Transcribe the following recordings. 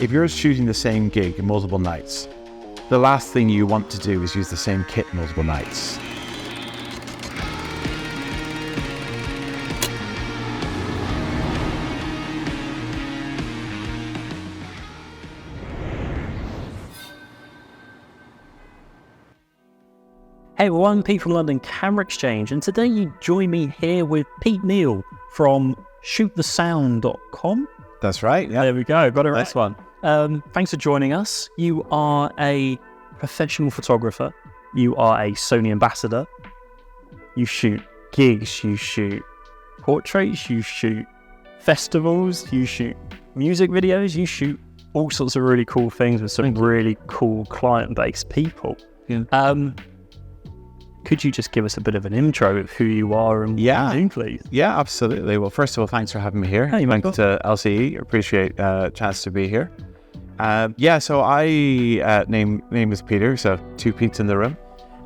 If you're shooting the same gig multiple nights, the last thing you want to do is use the same kit multiple nights. Hey everyone, Pete from London Camera Exchange, and today you join me here with Pete Neill from shootthesound.com. That's right, yeah. There we go, got it right. Nice one. Thanks for joining us. You are a professional photographer. You are a Sony ambassador. You shoot gigs, you shoot portraits, you shoot festivals, you shoot music videos, you shoot all sorts of really cool things with some really cool client-based people. Yeah. Could you just give us a bit of an intro of who you are and what you do, please? Yeah, absolutely. Well, first of all, thanks for having me here. Hey, thanks to LCE. Appreciate a chance to be here. So I name is Peter, so two Pete's in the room.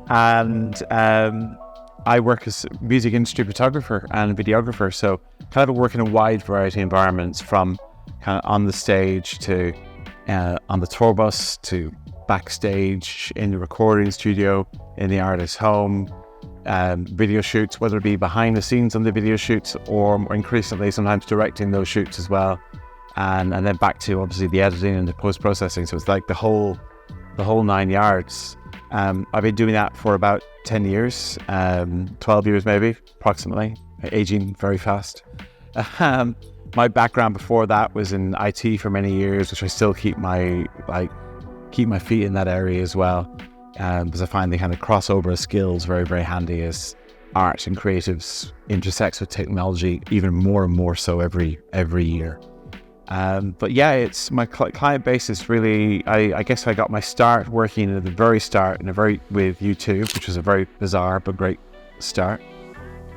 And I work as a music industry photographer and videographer. So kind of work in a wide variety of environments, from kind of on the stage to on the tour bus to backstage, in the recording studio, in the artist's home, video shoots, whether it be behind the scenes on the video shoots or more increasingly sometimes directing those shoots as well, and then back to obviously the editing and the post-processing. So it's like the whole 9 yards. I've been doing that for about 10 years, 12 years maybe, approximately, aging very fast. My background before that was in IT for many years, which I still keep my feet in that area as well, because I find the kind of crossover of skills very, very handy as art and creatives intersects with technology even more and more so every year. But yeah, it's my client base is really, I guess I got my start working at the very start with YouTube, which was a very bizarre but great start.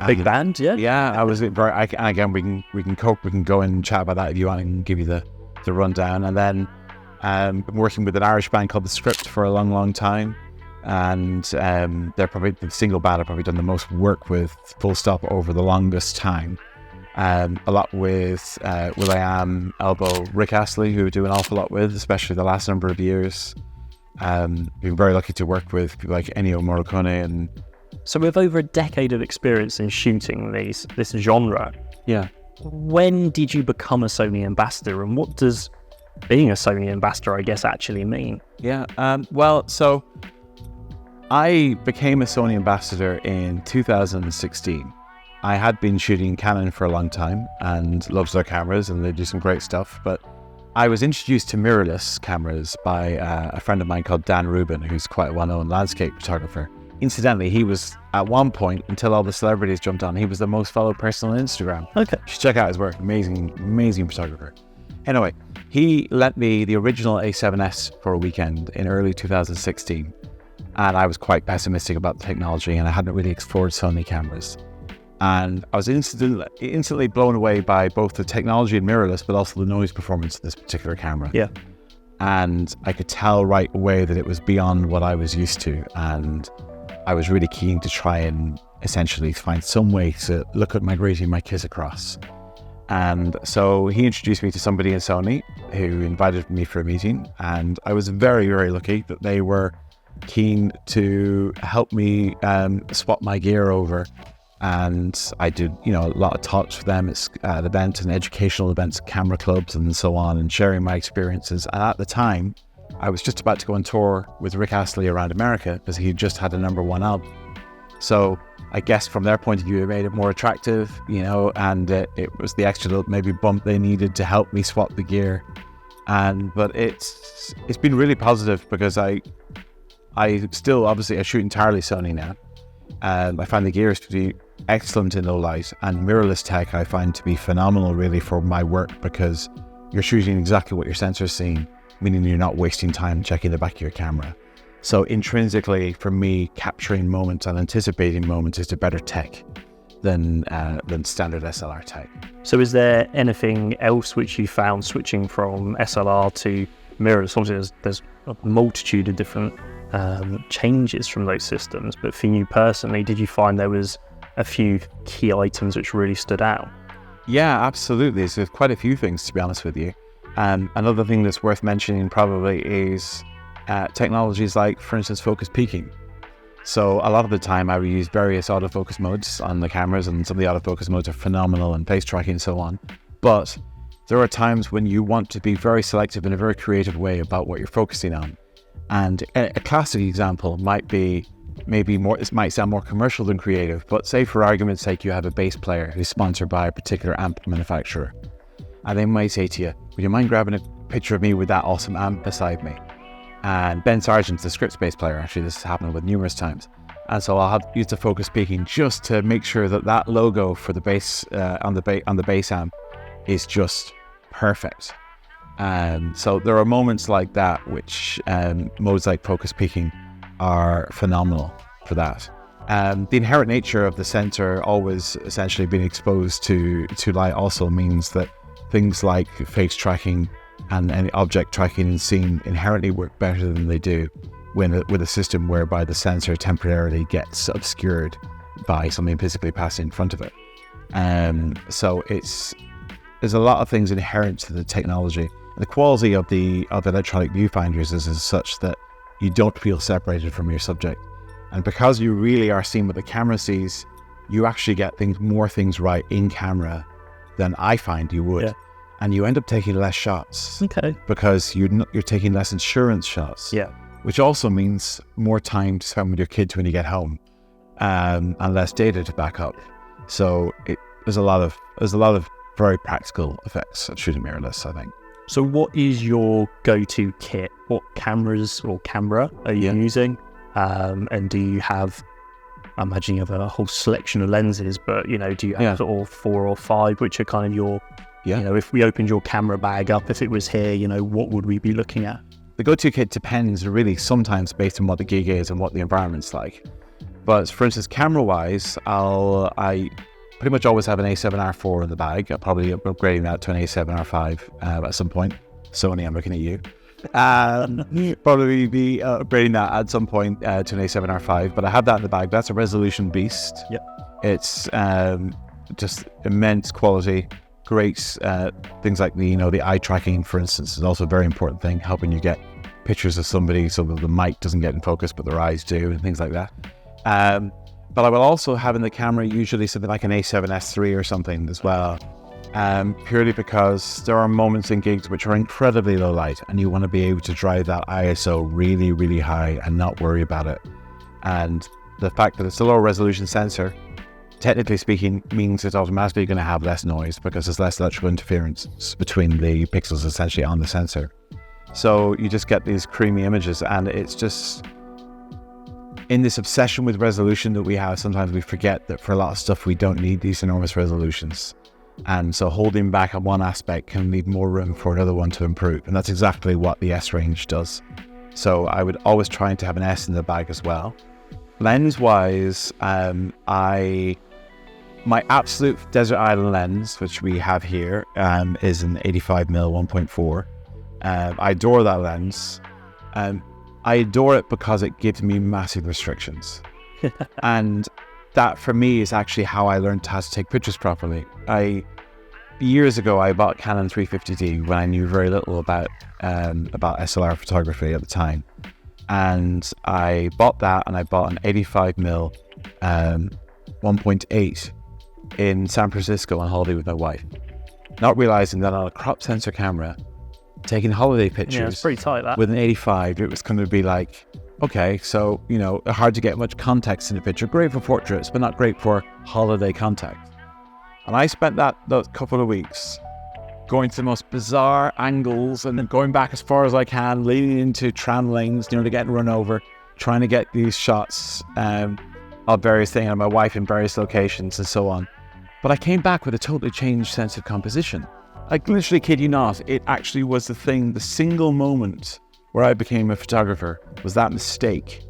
Big band, yeah? Yeah, I was very, and again, we can go and chat about that if you want, and give you the rundown. And then been working with an Irish band called The Script for a long, long time, and they're probably the single band I've probably done the most work with, full stop, over the longest time. A lot with will.i.am, Elbow, Rick Astley, who we do an awful lot with, especially the last number of years. Been very lucky to work with people like Ennio Morricone. And so with over a decade of experience in shooting this genre, when did you become a Sony ambassador, and what does being a Sony ambassador, I guess, actually mean? So I became a Sony ambassador in 2016. I had been shooting Canon for a long time and loved their cameras, and they do some great stuff. But I was introduced to mirrorless cameras by a friend of mine called Dan Rubin, who's quite a well-known landscape photographer. Incidentally, he was, at one point, until all the celebrities jumped on, he was the most followed person on Instagram. Okay. You should check out his work. Amazing photographer. Anyway, he lent me the original A7S for a weekend in early 2016. And I was quite pessimistic about the technology, and I hadn't really explored Sony cameras. And I was instantly blown away by both the technology in mirrorless, but also the noise performance of this particular camera. Yeah. And I could tell right away that it was beyond what I was used to. And I was really keen to try and essentially find some way to look at migrating my kit across. And so he introduced me to somebody in Sony who invited me for a meeting. And I was very, very lucky that they were keen to help me swap my gear over. And I did, a lot of talks with them at events and educational events, camera clubs and so on, and sharing my experiences. And at the time, I was just about to go on tour with Rick Astley around America, because he just had a #1 album. So I guess from their point of view, it made it more attractive, and it was the extra little maybe bump they needed to help me swap the gear. But it's been really positive, because I still, obviously, I shoot entirely Sony now. I find the gear to be excellent in low light, and mirrorless tech I find to be phenomenal really for my work, because you're shooting exactly what your sensor's seeing, meaning you're not wasting time checking the back of your camera. So intrinsically, for me, capturing moments and anticipating moments is a better tech than standard SLR tech. So is there anything else which you found switching from SLR to mirrorless? Obviously there's a multitude of different changes from those systems, but for you personally, did you find there was a few key items which really stood out? Yeah, absolutely. So there's quite a few things, to be honest with you. Another thing that's worth mentioning probably is technologies like, for instance, focus peaking. So a lot of the time I would use various autofocus modes on the cameras, and some of the autofocus modes are phenomenal and face tracking and so on. But there are times when you want to be very selective in a very creative way about what you're focusing on. And a classic example might be it might sound more commercial than creative, but say for argument's sake, you have a bass player who's sponsored by a particular amp manufacturer. And they might say to you, would you mind grabbing a picture of me with that awesome amp beside me? And Ben Sargent's the Scripps bass player. Actually, this has happened with numerous times. And so I'll have used the focus peaking just to make sure that logo for the bass on the bass amp is just perfect. So there are moments like that which modes like focus peaking are phenomenal for that. The inherent nature of the sensor always essentially being exposed to light also means that things like face tracking and any object tracking and scene inherently work better than they do with a system whereby the sensor temporarily gets obscured by something physically passing in front of it. So there's a lot of things inherent to the technology. The quality of the electronic viewfinders is such that you don't feel separated from your subject. And because you really are seeing what the camera sees, you actually get more things right in camera than I find you would. Yeah. And you end up taking less shots. Okay. Because you're taking less insurance shots. Yeah. Which also means more time to spend with your kids when you get home, and less data to back up. So there's a lot of very practical effects of shooting mirrorless, I think. So what is your go-to kit? What cameras or camera are you using? And do you have, I imagine you have a whole selection of lenses, but do you have sort of 4 or 5, which are kind of your, if we opened your camera bag up, if it was here, what would we be looking at? The go-to kit depends really sometimes based on what the gig is and what the environment's like. But for instance, camera-wise, I pretty much always have an A7R4 in the bag. I'll probably be upgrading that to an A7R5 at some point. Sony, I'm looking at you. Probably be upgrading that at some point to an A7R5, but I have that in the bag. That's a resolution beast. Yep. It's just immense quality. Great things like the eye tracking, for instance, is also a very important thing, helping you get pictures of somebody so that the mic doesn't get in focus, but their eyes do, and things like that. But I will also have in the camera usually something like an A7S3 or something as well, purely because there are moments in gigs which are incredibly low light, and you want to be able to drive that ISO really, really high and not worry about it. And the fact that it's a lower resolution sensor, technically speaking, means it's automatically going to have less noise because there's less electrical interference between the pixels essentially on the sensor. So you just get these creamy images, and it's just, in this obsession with resolution that we have, sometimes we forget that for a lot of stuff we don't need these enormous resolutions. And so holding back on one aspect can leave more room for another one to improve. And that's exactly what the S range does. So I would always try to have an S in the bag as well. Lens-wise, my absolute desert island lens, which we have here, is an 85mm 1.4. I adore that lens. I adore it because it gives me massive restrictions. And that, for me, is actually how I learned how to take pictures properly. Years ago, I bought Canon 350D when I knew very little about SLR photography at the time. And I bought that, and I bought an 85mm 1.8 in San Francisco on holiday with my wife, not realizing that on a crop sensor camera, taking holiday pictures it's pretty tight, that. With an 85, it was going to be like, okay, so hard to get much context in the picture, great for portraits but not great for holiday context. And I spent those couple of weeks going to the most bizarre angles and going back as far as I can, leading into tram lanes, to getting run over, trying to get these shots of various things, and my wife in various locations and so on. But I came back with a totally changed sense of composition. I literally kid you not, it actually was the single moment where I became a photographer was that mistake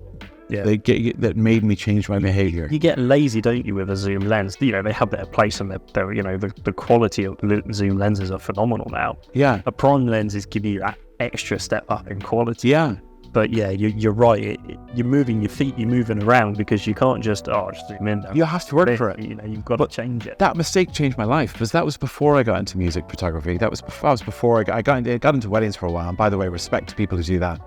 that made me change my behavior. You get lazy, don't you, with a zoom lens? They have their place, and the quality of zoom lenses are phenomenal now. Yeah. A prime lens is giving you that extra step up in quality. Yeah. But yeah, you're right. You're moving your feet, you're moving around because you can't just zoom in. You have to work for it. You've got to change it. That mistake changed my life because that was before I got into music photography. That was before I got into weddings for a while. And by the way, respect to people who do that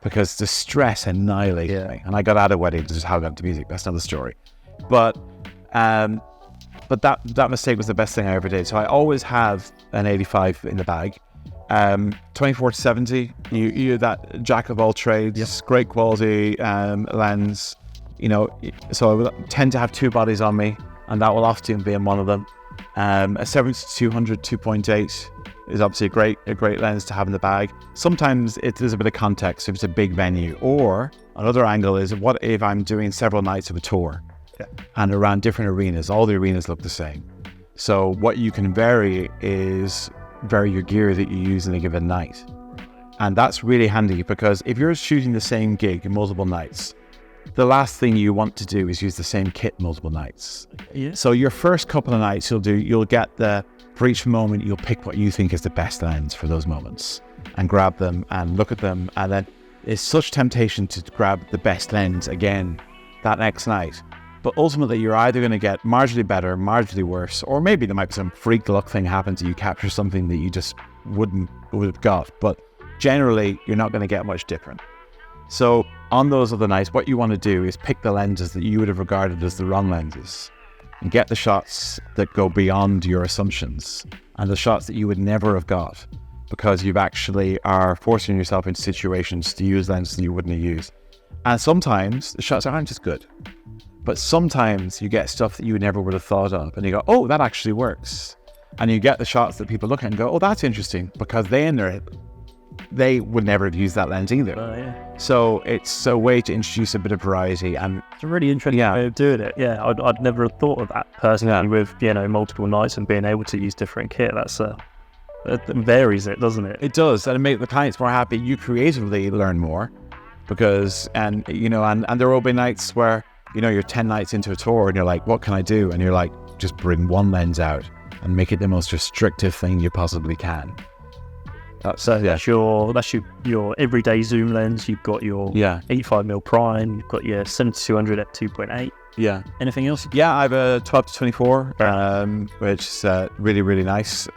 because the stress annihilated me. And I got out of weddings, just how I got into music. That's another story. But that mistake was the best thing I ever did. So I always have an 85 in the bag. 24-70, you're that jack of all trades, great quality lens, so I would tend to have two bodies on me, and that will often be in one of them. A 70-200 2.8 is obviously a great lens to have in the bag. Sometimes there's a bit of context if it's a big venue, or another angle is what if I'm doing several nights of a tour and around different arenas. All the arenas look the same, so what you can vary your gear that you use in a given night. And that's really handy because if you're shooting the same gig multiple nights, the last thing you want to do is use the same kit multiple nights. Yeah. So your first couple of nights you'll get for each moment you'll pick what you think is the best lens for those moments and grab them and look at them, and then it's such temptation to grab the best lens again that next night. But ultimately, you're either going to get marginally better, marginally worse, or maybe there might be some freak luck thing happens and you capture something that you just would have got. But generally, you're not going to get much different. So on those other nights, what you want to do is pick the lenses that you would have regarded as the wrong lenses and get the shots that go beyond your assumptions and the shots that you would never have got because you've actually are forcing yourself into situations to use lenses that you wouldn't have used. And sometimes the shots aren't as good. But sometimes you get stuff that you never would have thought of and you go, oh, that actually works. And you get the shots that people look at and go, oh, that's interesting, because they would never have used that lens either. Yeah. So it's a way to introduce a bit of variety. And it's a really interesting way of doing it. Yeah, I'd never have thought of that personally with, multiple nights and being able to use different kit. It varies it, doesn't it? It does. And it makes the clients more happy. You creatively learn more because, and there will be nights where, you're 10 nights into a tour and you're like, what can I do? And you're like, just bring one lens out and make it the most restrictive thing you possibly can. That's your everyday zoom lens. You've got your 85mm prime. You've got your 70-200 f2.8. Yeah. Anything else? Yeah, I have a 12-24, which is really, really nice.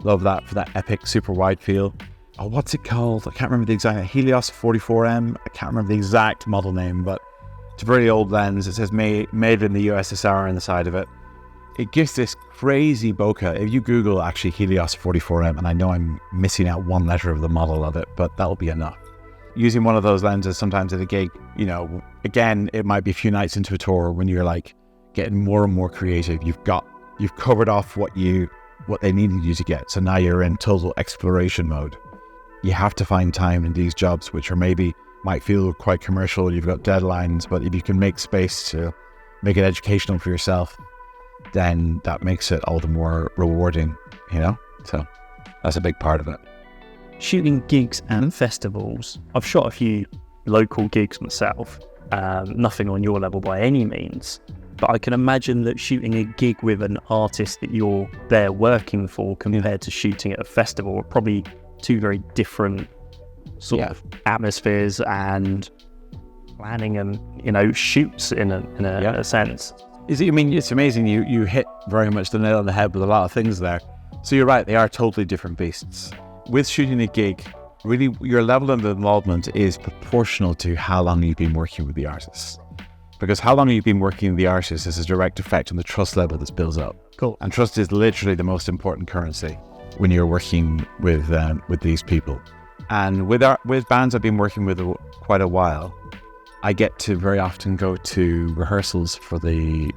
Love that for that epic super wide feel. Oh, what's it called? I can't remember the exact Helios 44M. I can't remember the exact model name, but it's a very old lens. It says made in the USSR on the side of it. It gives this crazy bokeh. If you Google actually Helios 44M, and I know I'm missing out one letter of the model of it, but that'll be enough. Using one of those lenses sometimes at a gig, again, it might be a few nights into a tour when you're like getting more and more creative. You've covered off what they needed you to get. So now you're in total exploration mode. You have to find time in these jobs, which might feel quite commercial. You've got deadlines, but if you can make space to make it educational for yourself, then that makes it all the more rewarding, So that's a big part of it. Shooting gigs and festivals. I've shot a few local gigs myself, nothing on your level by any means, but I can imagine that shooting a gig with an artist that you're there working for compared to shooting at a festival are probably two very different sort of atmospheres and planning and shoots in a sense. It's amazing. You hit very much the nail on the head with a lot of things there. So you're right, they are totally different beasts. With shooting a gig, really your level of involvement is proportional to how long you've been working with the artist. Because how long you've been working with the artist has a direct effect on the trust level that's built up. Cool. And trust is literally the most important currency when you're working with these people. And with bands I've been working with quite a while, I get to very often go to rehearsals for the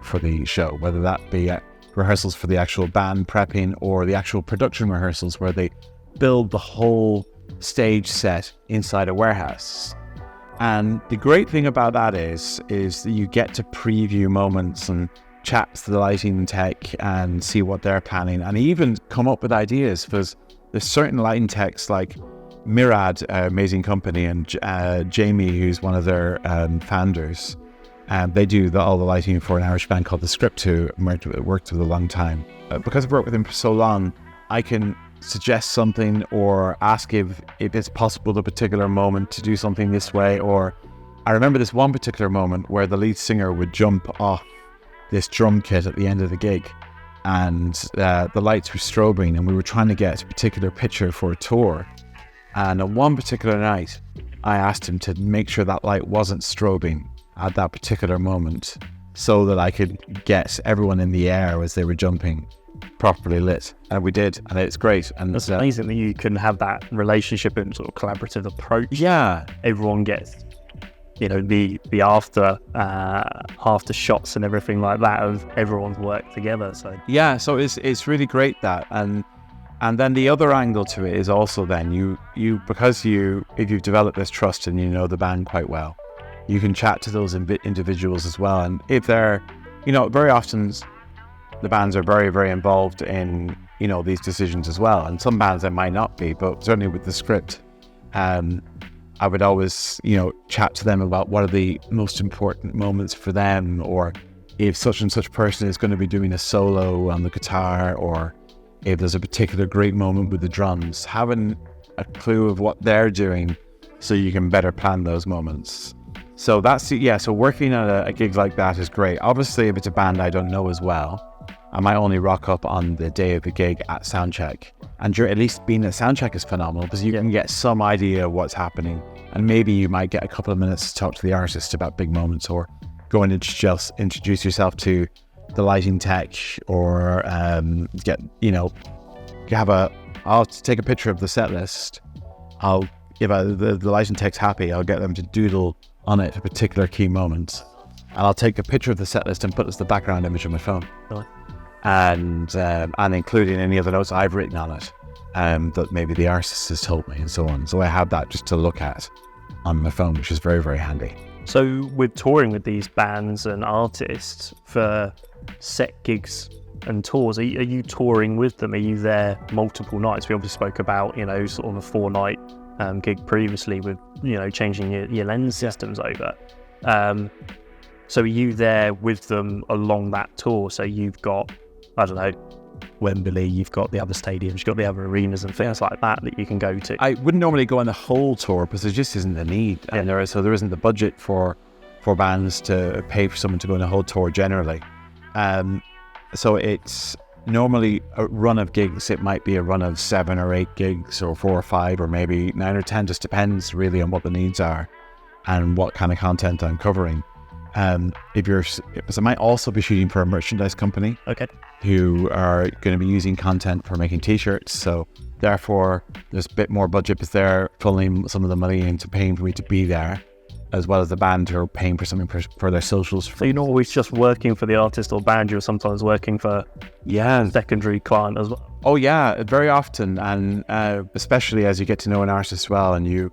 show, whether that be rehearsals for the actual band prepping or the actual production rehearsals where they build the whole stage set inside a warehouse. And the great thing about that is that you get to preview moments and chat to the lighting tech and see what they're planning and even come up with ideas, because there's certain lighting techs like Mirad, amazing company, and Jamie, who's one of their founders. They do all the lighting for an Irish band called The Script, who worked with a long time. Because I've worked with him for so long, I can suggest something or ask if it's possible at a particular moment to do something this way. Or I remember this one particular moment where the lead singer would jump off this drum kit at the end of the gig, and the lights were strobing, and we were trying to get a particular picture for a tour. And on one particular night, I asked him to make sure that light wasn't strobing at that particular moment, so that I could get everyone in the air as they were jumping properly lit. And we did, and it's great. And it's amazing that you can have that relationship and sort of collaborative approach. Yeah. Everyone gets, the after shots and everything like that of everyone's work together. So yeah, so it's really great that. And then the other angle to it is also then if you've developed this trust and you know the band quite well, you can chat to those individuals as well. And if they're, very often the bands are very, very involved in, these decisions as well. And some bands they might not be, but certainly with the script, I would always, chat to them about what are the most important moments for them, or if such and such person is going to be doing a solo on the guitar, or if there's a particular great moment with the drums, having a clue of what they're doing so you can better plan those moments. So so working at a gig like that is great. Obviously, if it's a band I don't know as well, I might only rock up on the day of the gig at soundcheck. And at least being at soundcheck is phenomenal, because you can get some idea of what's happening. And maybe you might get a couple of minutes to talk to the artist about big moments, or go and introduce yourself to the lighting tech, or I'll take a picture of the set list. If the lighting tech's happy, I'll get them to doodle on it a particular key moment. And I'll take a picture of the set list and put it as the background image on my phone. Really? And including any other notes I've written on it that maybe the artist has told me, and so on. So I have that just to look at on my phone, which is very, very handy. So with touring with these bands and artists for set gigs and tours, are you touring with them? Are you there multiple nights? We obviously spoke about, sort of a 4-night gig previously with, changing your lens systems over. So are you there with them along that tour? So you've got, I don't know, Wembley, you've got the other stadiums, you've got the other arenas and things like that you can go to. I wouldn't normally go on the whole tour because there just isn't the need. Yeah. And there isn't the budget for bands to pay for someone to go on a whole tour generally. So it's normally a run of gigs. It might be a run of 7 or 8 gigs, or 4 or 5, or maybe 9 or 10, just depends really on what the needs are and what kind of content I'm covering. Because I might also be shooting for a merchandise company, okay, who are going to be using content for making t-shirts. So therefore there's a bit more budget, because they're pulling some of the money into paying for me to be there, as well as the band who are paying for something for their socials. So you're not always just working for the artist or band, you're sometimes working for secondary client as well. Oh yeah, very often. And especially as you get to know an artist well, and you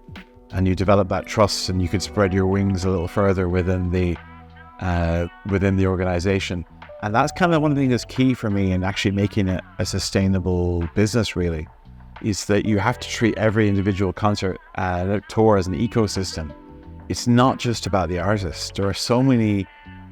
develop that trust, and you can spread your wings a little further within the organization. And that's kind of one of the things that's key for me in actually making it a sustainable business, really, is that you have to treat every individual concert tour as an ecosystem. It's not just about the artist. There are so many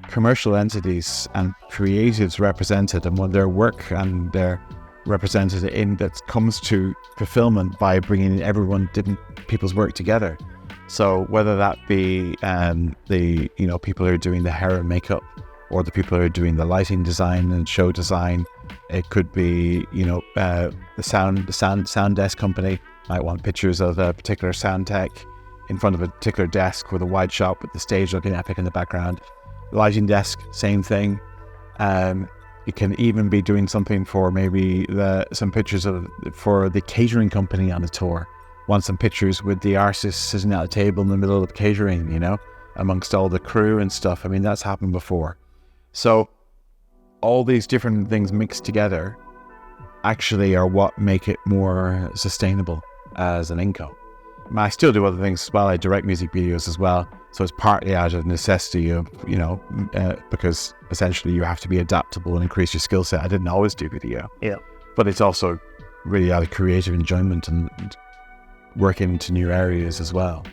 commercial entities and creatives represented, and when their work and their represented in that comes to fulfillment by bringing everyone, different people's work together. So whether that be the people who are doing the hair and makeup, or the people who are doing the lighting design and show design, it could be the sound desk company might want pictures of a particular sound tech in front of a particular desk with a wide shot with the stage looking epic in the background. The lighting desk, same thing. You can even be doing something for maybe some pictures for the catering company on the tour. Want some pictures with the artist sitting at a table in the middle of catering, amongst all the crew and stuff. I mean, that's happened before. So all these different things mixed together actually are what make it more sustainable as an income. I still do other things as well. I direct music videos as well. So it's partly out of necessity of, because essentially you have to be adaptable and increase your skill set. I didn't always do video. Yeah. But it's also really out of creative enjoyment and working into new areas as well.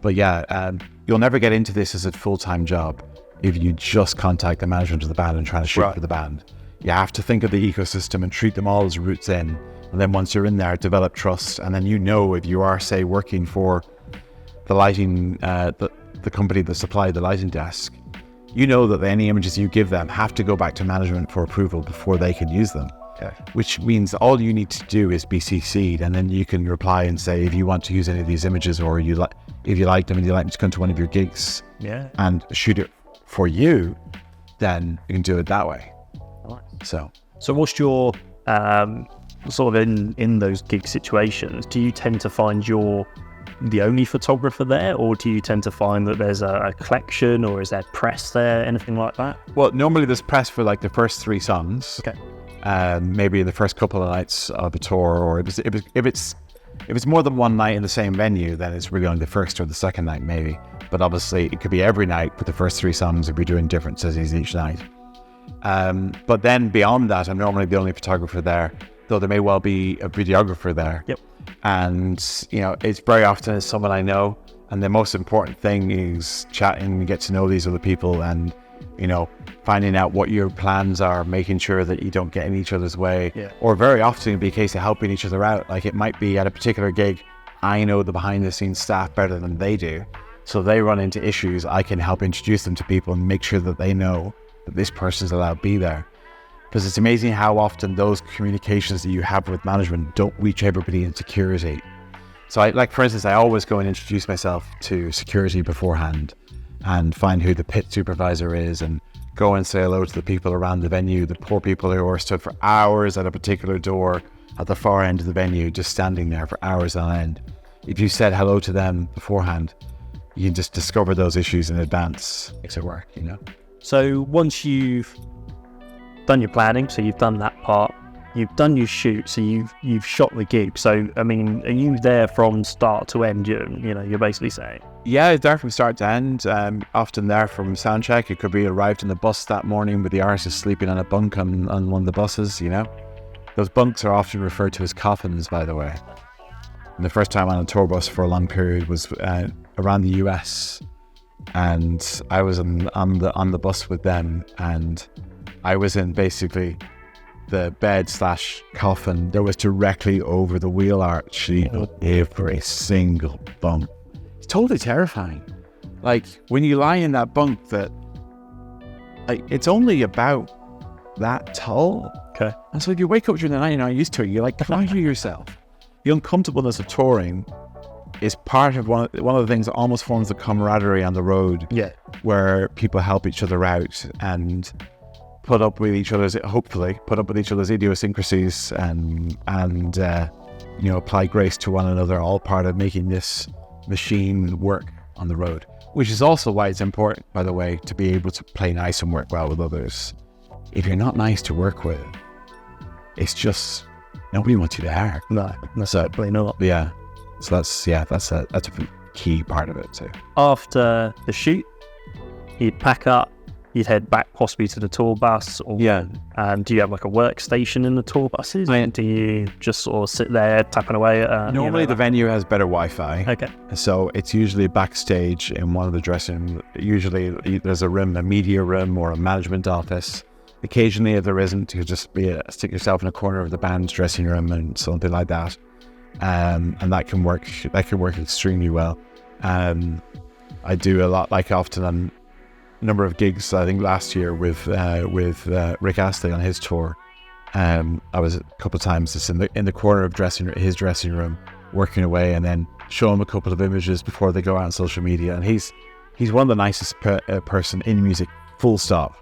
But yeah, you'll never get into this as a full-time job if you just contact the management of the band and try to shoot for the band. You have to think of the ecosystem and treat them all as roots in, And then once you're in there, develop trust. And then if you are, say, working for the lighting, the company that supplied the lighting desk, that any images you give them have to go back to management for approval before they can use them. Okay. Which means all you need to do is be CC'd, and then you can reply and say if you want to use any of these images, or if you like them and you'd like me to come to one of your gigs and shoot it for you, then you can do it that way. Nice. So what's your sort of in those gig situations, do you tend to find you're the only photographer there, or do you tend to find that there's a collection, or is there press there, anything like that? Well, normally there's press for like the first 3 songs. Okay. Maybe in the first couple of nights of a tour, or if it's more than one night in the same venue, then it's really only the first or the second night maybe. But obviously it could be every night, but the first 3 songs would be doing different cities each night. But then beyond that, I'm normally the only photographer there, though there may well be a videographer there. Yep. And it's very often it's someone I know, and the most important thing is chatting and get to know these other people, and finding out what your plans are, making sure that you don't get in each other's way. Yeah. Or very often it'd be a case of helping each other out. Like it might be at a particular gig, I know the behind the scenes staff better than they do, so they run into issues, I can help introduce them to people and make sure that they know that this person's allowed to be there. Because it's amazing how often those communications that you have with management don't reach everybody in security. So for instance, I always go and introduce myself to security beforehand and find who the pit supervisor is, and go and say hello to the people around the venue, the poor people who are stood for hours at a particular door at the far end of the venue, just standing there for hours on end. If you said hello to them beforehand, you can just discover those issues in advance. Makes it work, So once you've done your planning, so you've done that part, you've done your shoot, so you've shot the gig. So I mean, are you there from start to end? You're basically saying. Yeah, there from start to end. Often there from sound check. It could be arrived in the bus that morning with the artist sleeping on a bunk on one of the buses. Those bunks are often referred to as coffins, by the way. And the first time on a tour bus for a long period was around the US, and I was on the bus with them, and I was in basically the bed/coffin that was directly over the wheel arch, every single bump. It's totally terrifying. Like when you lie in that bunk, it's only about that tall. Okay. And so if you wake up during the night and you're not used to it, you're like, climb yourself. The uncomfortableness of touring is part of one of the things that almost forms the camaraderie on the road. Yeah. Where people help each other out and put up with each other's idiosyncrasies and apply grace to one another, all part of making this machine work on the road. Which is also why it's important, by the way, to be able to play nice and work well with others. If you're not nice to work with, it's just nobody wants you there. No, certainly not. Yeah. So that's a key part of it too. After the shoot, you'd pack up, you'd head back possibly to the tour bus, or do you have like a workstation in the tour buses? Do you just sort of sit there tapping away at normally the venue has better Wi-Fi. Okay. So it's usually backstage in one of the dressing rooms. Usually there's a media room or a management office. Occasionally, if there isn't, you just stick yourself in a corner of the band's dressing room and something like that. And that can work extremely well. I do a lot, like often on a number of gigs, I think last year with Rick Astley on his tour. I was a couple of times just in the corner of his dressing room working away, and then show him a couple of images before they go out on social media. And he's one of the nicest person in music, full stop.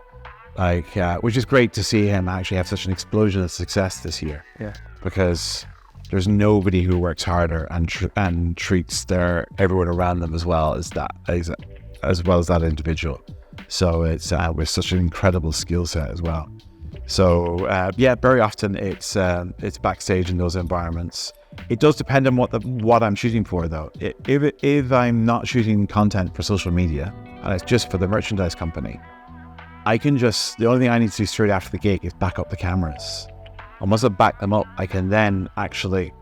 Which is great to see him actually have such an explosion of success this year. Yeah, because there's nobody who works harder and treats everyone around them as well as that individual. So it's with such an incredible skill set as well. So very often it's backstage in those environments. It does depend on what I'm shooting for, though. If I'm not shooting content for social media and it's just for the merchandise company, the only thing I need to do straight after the gig is back up the cameras. And once I back them up, I can then actually,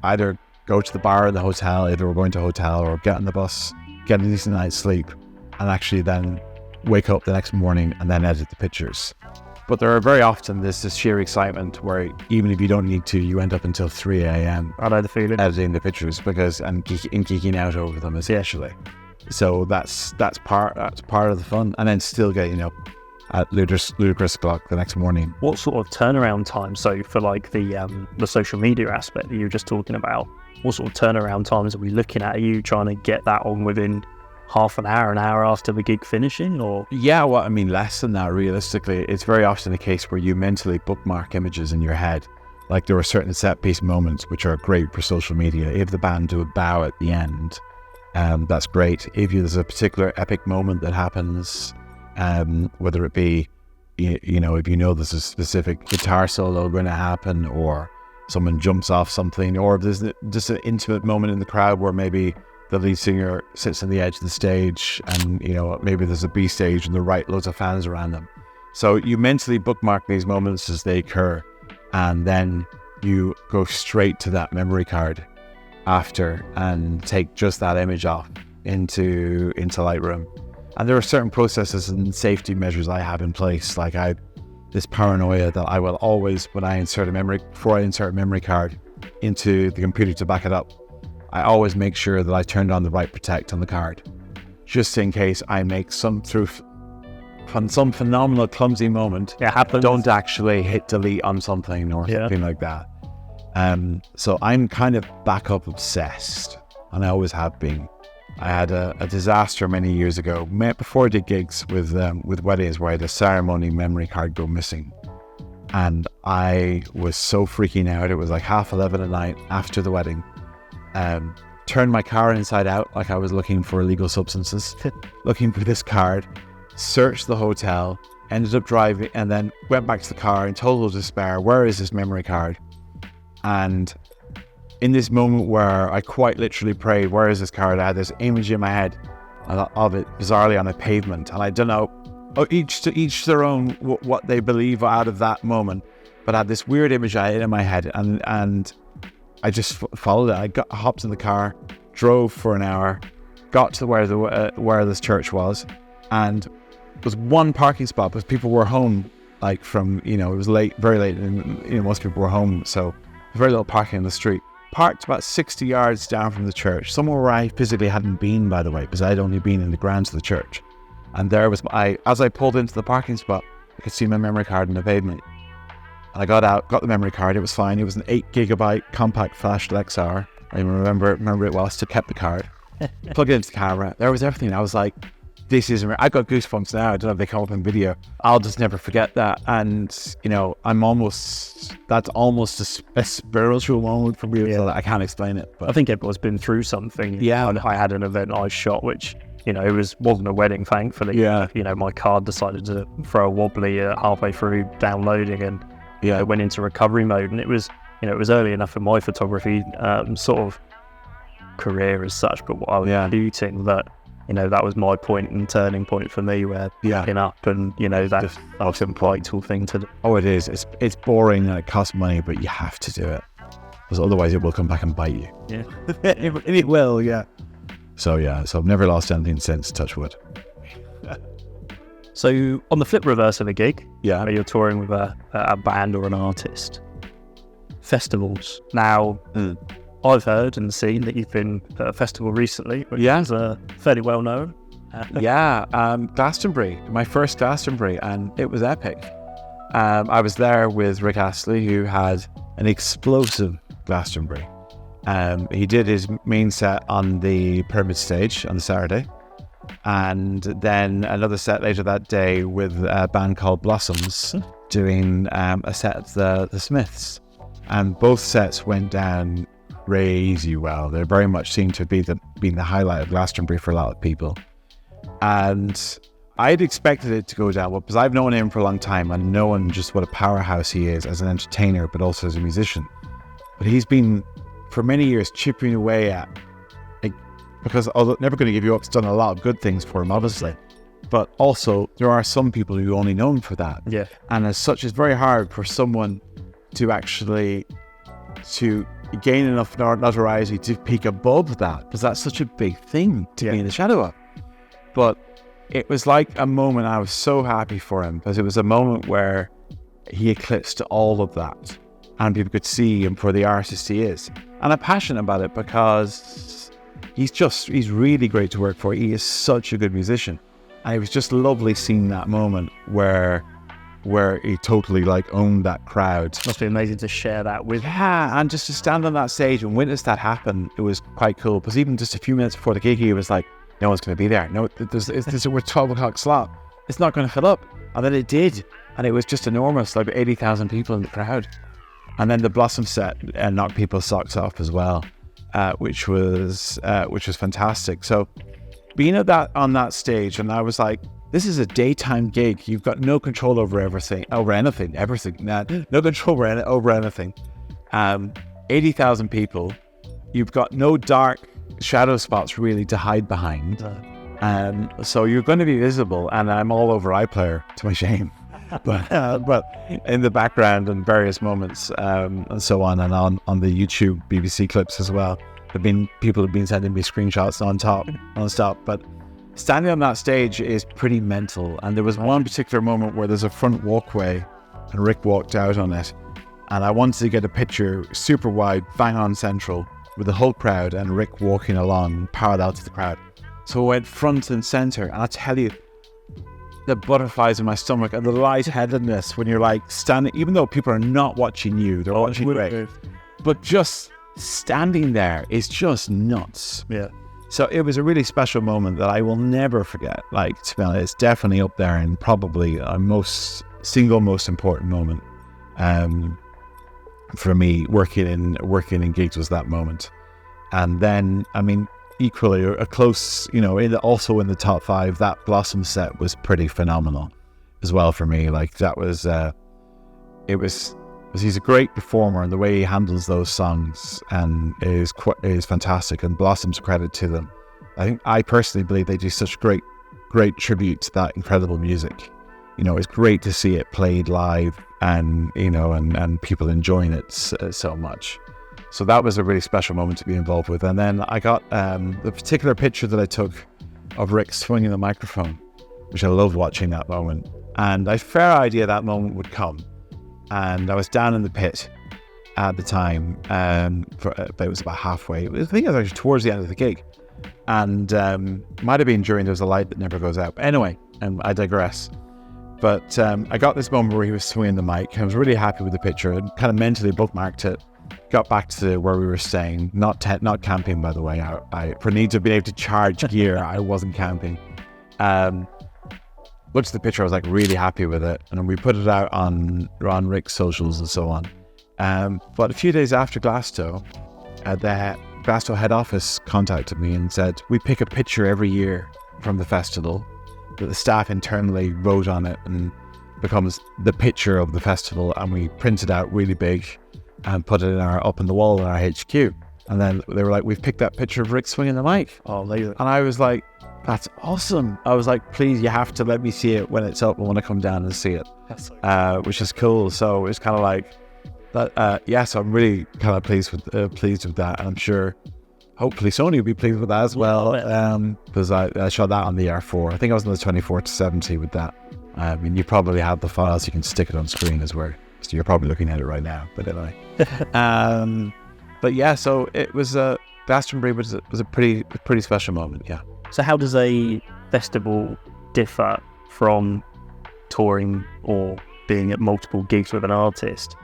either go to the bar in the hotel, if we're going to a hotel, or get on the bus, get a decent night's sleep, and actually then wake up the next morning and then edit the pictures. But there are very often this sheer excitement where even if you don't need to, you end up until 3 a.m. I know the feeling. editing the pictures and geeking out over them essentially. So that's part of the fun, and then still getting up at ludicrous o'clock the next morning. What sort of turnaround time? So for like the social media aspect that you were just talking about, what sort of turnaround times are we looking at? Are you trying to get that on within half an hour after the gig finishing, or? Yeah, well, I mean, less than that, realistically. It's very often the case where you mentally bookmark images in your head. Like there are certain set piece moments which are great for social media. If the band do a bow at the end, that's great. If there's a particular epic moment that happens, whether it be, if there's a specific guitar solo going to happen, or someone jumps off something, or if there's just an intimate moment in the crowd where maybe the lead singer sits on the edge of the stage and, maybe there's a B stage and there are loads of fans around them. So you mentally bookmark these moments as they occur, and then you go straight to that memory card after and take just that image off into Lightroom. And there are certain processes and safety measures I have in place. Like I have this paranoia that I will always, before I insert a memory card into the computer to back it up, I always make sure that I turned on the right protect on the card, just in case I make some phenomenal clumsy moment. It happens. Don't actually hit delete on something or something like that. So I'm kind of backup obsessed, and I always have been. I had a disaster many years ago, before I did gigs with weddings, where I had a ceremony memory card go missing. And I was so freaking out. It was like 11:30 at night after the wedding. Turned my car inside out like I was looking for illegal substances, looking for this card, searched the hotel, ended up driving, and then went back to the car in total despair. Where is this memory card? And in this moment where I quite literally prayed, where is this card? I had this image in my head of it bizarrely on a pavement. And I don't know, each to their own what they believe out of that moment. But I had this weird image in my head, and I just followed it. I hopped in the car, drove for an hour, got to where this church was, and there was one parking spot because people were home, like from, it was late, very late, and most people were home, so very little parking in the street. Parked about 60 yards down from the church, somewhere where I physically hadn't been, by the way, because I'd only been in the grounds of the church. And there was as I pulled into the parking spot, I could see my memory card on the pavement. And I got out, got the memory card. It was fine. It was an 8 gigabyte compact flash XR. I remember it well. I still kept the card. Plugged it into the camera. There was everything. I was like, this is, I got goosebumps now. I don't know if they come up in video. I'll just never forget that. And, that's almost a spiritual moment for me. So I can't explain it. But I think everyone's been through something. Yeah. I had an event I shot, which, it wasn't a wedding, thankfully. Yeah. My card decided to throw a wobbly halfway through downloading, and it went into recovery mode. And it was, it was early enough in my photography sort of career as such, but what I was shooting that, that was my point and turning point for me, where picking up and, that's a vital thing to do. Oh, it is. It's boring and it costs money, but you have to do it, because otherwise it will come back and bite you. Yeah. it will, yeah. So I've never lost anything since, touch wood. So on the flip reverse of a gig, where you're touring with a band or an artist, festivals. Now, I've heard and seen that you've been at a festival recently, which is fairly well known. Glastonbury, my first Glastonbury, and it was epic. I was there with Rick Astley, who had an explosive Glastonbury. He did his main set on the Pyramid stage on the Saturday, and then another set later that day with a band called Blossoms doing a set at the Smiths. And both sets went down crazy well. They very much seemed to be being the highlight of Glastonbury for a lot of people. And I'd expected it to go down well, because I've known him for a long time and known just what a powerhouse he is as an entertainer, but also as a musician. But he's been, for many years, chipping away at, because although never going to give you up, it's done a lot of good things for him, obviously. But also, there are some people who only know him for that. Yeah. And as such, it's very hard for someone to actually gain enough notoriety to peak above that, because that's such a big thing to be in the shadow of. But it was like a moment, I was so happy for him, because it was a moment where he eclipsed all of that, and people could see him for the artist he is. And I'm passionate about it because he's really great to work for. He is such a good musician. And it was just lovely seeing that moment where he totally like owned that crowd. Must be amazing to share that with. Yeah, and just to stand on that stage and witness that happen, it was quite cool. Because even just a few minutes before the gig, he was like, no one's going to be there. No, we're 12 o'clock slot. It's not going to fill up. And then it did. And it was just enormous, like 80,000 people in the crowd. And then the Blossom set knocked people's socks off as well, which was fantastic. So being on that stage, and I was like, this is a daytime gig. You've got no control over anything. No control over anything. 80,000 people. You've got no dark shadow spots really to hide behind. So you're going to be visible, and I'm all over iPlayer to my shame. but in the background and various moments and so on, and on the YouTube BBC clips as well. People have been sending me screenshots non-stop. But standing on that stage is pretty mental. And there was one particular moment where there's a front walkway and Rick walked out on it. And I wanted to get a picture super wide, bang on central, with the whole crowd and Rick walking along parallel to the crowd. So I went front and center. And I tell you, the butterflies in my stomach and the lightheadedness when you're like standing, even though people are not watching you, they're watching Rick. But just standing there is just nuts. Yeah. So it was a really special moment that I will never forget. Like, to be honest, it's definitely up there and probably a most important moment for me working in gigs was that moment. And then, I mean, equally a close, also in the top 5, that Blossom set was pretty phenomenal as well for me. Like that was, he's a great performer, and the way he handles those songs and is fantastic, and Blossom's credit to them. I personally believe they do such great tribute to that incredible music. It's great to see it played live and people enjoying it so much. So that was a really special moment to be involved with. And then I got the particular picture that I took of Rick swinging the microphone, which I loved watching that moment. And I had a fair idea that moment would come. And I was down in the pit at the time, but it was about halfway. I think it was actually towards the end of the gig. And might have been during There's a Light That Never Goes Out. But anyway, I digress. But I got this moment where he was swinging the mic. I was really happy with the picture and kind of mentally bookmarked it. Got back to where we were staying, not camping, by the way. I for needs of being able to charge gear, I wasn't camping. Looked at the picture, I was like really happy with it, and we put it out on Rick's socials and so on. But a few days after Glasgow, the Glasgow head office contacted me and said, we pick a picture every year from the festival that the staff internally wrote on it and becomes the picture of the festival, and we print it out really big and put it up in the wall in our HQ. And then they were like, we've picked that picture of Rick swinging the mic. Oh, later. And I was like, that's awesome. I was like, please, you have to let me see it when it's up. I want to come down and see it, which is cool. So it's kind of like that. So I'm really kind of pleased with that. And I'm sure, hopefully, Sony will be pleased with that as well. Because I shot that on the R4. I think I was on the 24-70 with that. I mean, you probably have the files. You can stick it on screen as well. So you're probably looking at it right now. But anyway, but yeah. So it was Glastonbury was a pretty special moment. Yeah. So how does a festival differ from touring or being at multiple gigs with an artist?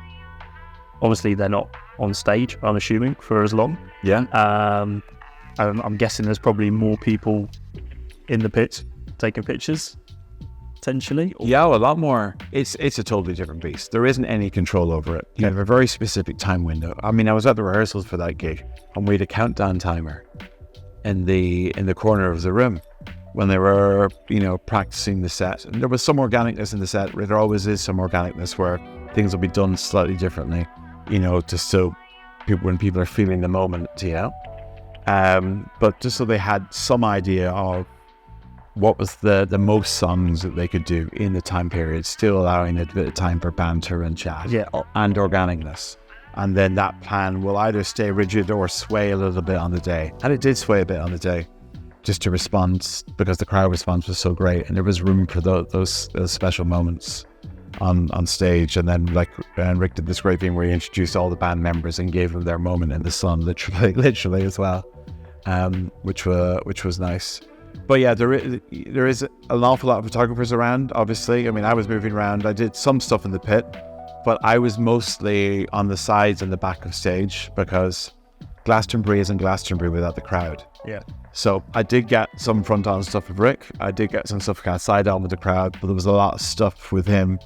Obviously, they're not on stage, I'm assuming, for as long. Yeah. I'm guessing there's probably more people in the pit taking pictures, potentially. Yeah, a lot more. It's a totally different beast. There isn't any control over it. You have a very specific time window. I mean, I was at the rehearsals for that gig, and we had a countdown timer in the corner of the room when they were, practicing the set. And there was some organicness in the set. There always is some organicness where things will be done slightly differently, just so when people are feeling the moment, but just so they had some idea of what was the most songs that they could do in the time period, still allowing a bit of time for banter and chat and organicness. And then that plan will either stay rigid or sway a little bit on the day. And it did sway a bit on the day, just to respond, because the crowd response was so great and there was room for those special moments. on stage, and then and Rick did this great thing where he introduced all the band members and gave them their moment in the sun, literally as well, which was nice. But yeah, there is an awful lot of photographers around, obviously. I mean, I was moving around. I did some stuff in the pit, but I was mostly on the sides and the back of stage, because Glastonbury isn't Glastonbury without the crowd. Yeah. So I did get some front-on stuff with Rick. I did get some stuff kind of side-on with the crowd, but there was a lot of stuff with him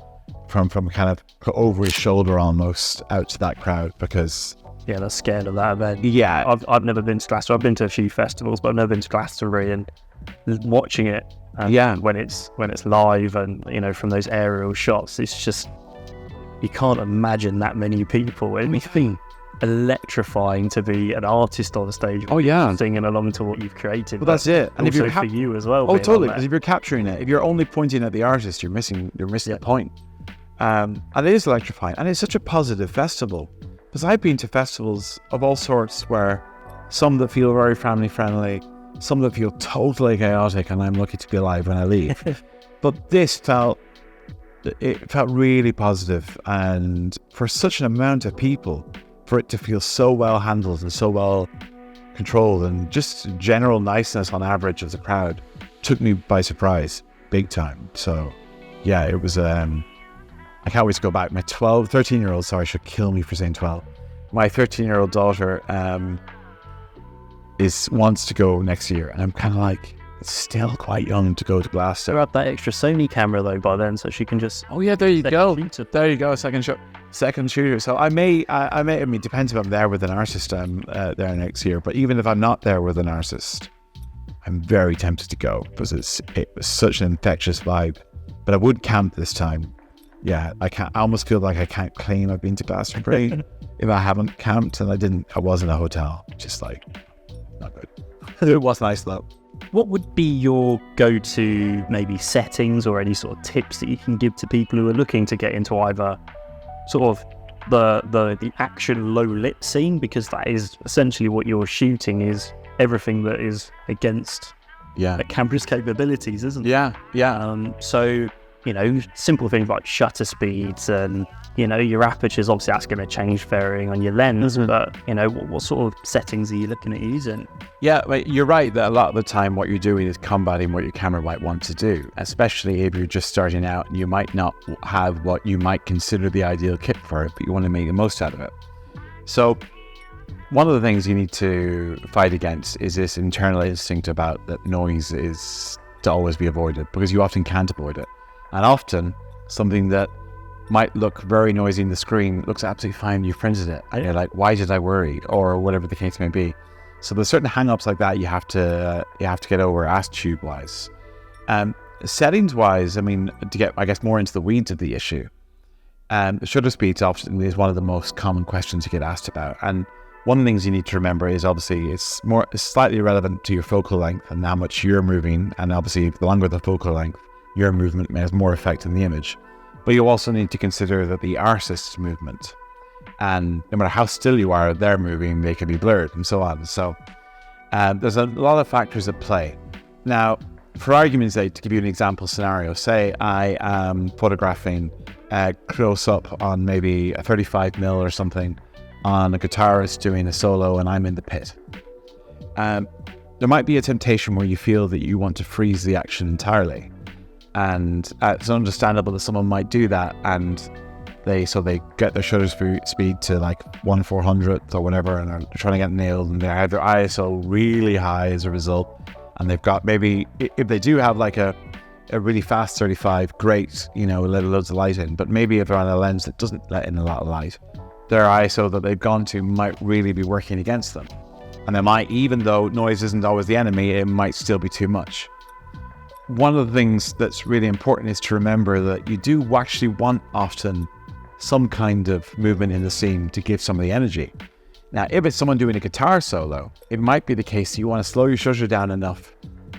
from kind of over his shoulder almost out to that crowd, because... Yeah, they're scared of that event. Yeah. I've never been to Glastonbury. I've been to a few festivals, but I've never been to Glastonbury, and watching it when it's live and, you know, from those aerial shots, it's just, you can't imagine that many people. It'd be electrifying to be an artist on stage. Oh yeah, singing along to what you've created. Well, that's it. And if you're for you as well. Oh, totally. Because if you're capturing it, if you're only pointing at the artist, you're missing the point. And it is electrifying, and it's such a positive festival. Because I've been to festivals of all sorts, where some that feel very family friendly, some that feel totally chaotic, and I'm lucky to be alive when I leave. But this felt really positive, and for such an amount of people, for it to feel so well handled and so well controlled, and just general niceness on average of the crowd, took me by surprise, big time. So yeah, it was, I can't wait to go back. My 13-year-old, sorry, should kill me for saying 12. My 13-year-old daughter wants to go next year, and I'm kind of like, it's still quite young to go to Glastonbury. Grab that extra Sony camera though by then, so she can just... Oh yeah, there you go. There you go, second shooter. So I mean, it depends if I'm there with an artist, I'm there next year. But even if I'm not there with an artist, I'm very tempted to go, because it was such an infectious vibe. But I would camp this time. Yeah, I almost feel like I can't claim I've been to Glastonbury if I haven't camped, and I was in a hotel, just like, not good. It was nice though. What would be your go-to maybe settings or any sort of tips that you can give to people who are looking to get into either sort of the action low lit scene, because that is essentially what you're shooting, is everything that is against a camera's capabilities, isn't it? Yeah. So, you know, simple things like shutter speeds and, you know, your apertures, obviously that's going to change varying on your lens, but, you know, what sort of settings are you looking at using? Yeah, you're right that a lot of the time what you're doing is combating what your camera might want to do, especially if you're just starting out and you might not have what you might consider the ideal kit for it, but you want to make the most out of it. So one of the things you need to fight against is this internal instinct about that noise is to always be avoided, because you often can't avoid it. And often something that might look very noisy in the screen looks absolutely fine. You've printed it, and you're like, why did I worry? Or whatever the case may be. So there's certain hang-ups like that you have to get over tube wise. Settings wise, I mean, to get, I guess, more into the weeds of the issue, the shutter speeds often is one of the most common questions you get asked about. And one of the things you need to remember is obviously it's slightly relevant to your focal length and how much you're moving. And obviously the longer the focal length, your movement has more effect in the image. But you also need to consider that the artist's movement, and no matter how still you are, they're moving, they can be blurred and so on. So there's a lot of factors at play. Now, for argument's sake, to give you an example scenario, say I am photographing close up on maybe a 35mm or something on a guitarist doing a solo and I'm in the pit. There might be a temptation where you feel that you want to freeze the action entirely. And it's understandable that someone might do that, and they get their shutter speed to like 1/400th or whatever, and they're trying to get nailed, and they have their ISO really high as a result. And they've got, maybe if they do have like a really fast 35, great, you know, let loads of light in. But maybe if they're on a lens that doesn't let in a lot of light, their ISO that they've gone to might really be working against them. And they might, even though noise isn't always the enemy, it might still be too much. One of the things that's really important is to remember that you do actually want often some kind of movement in the scene to give some of the energy. Now, if it's someone doing a guitar solo, it might be the case that you want to slow your shutter down enough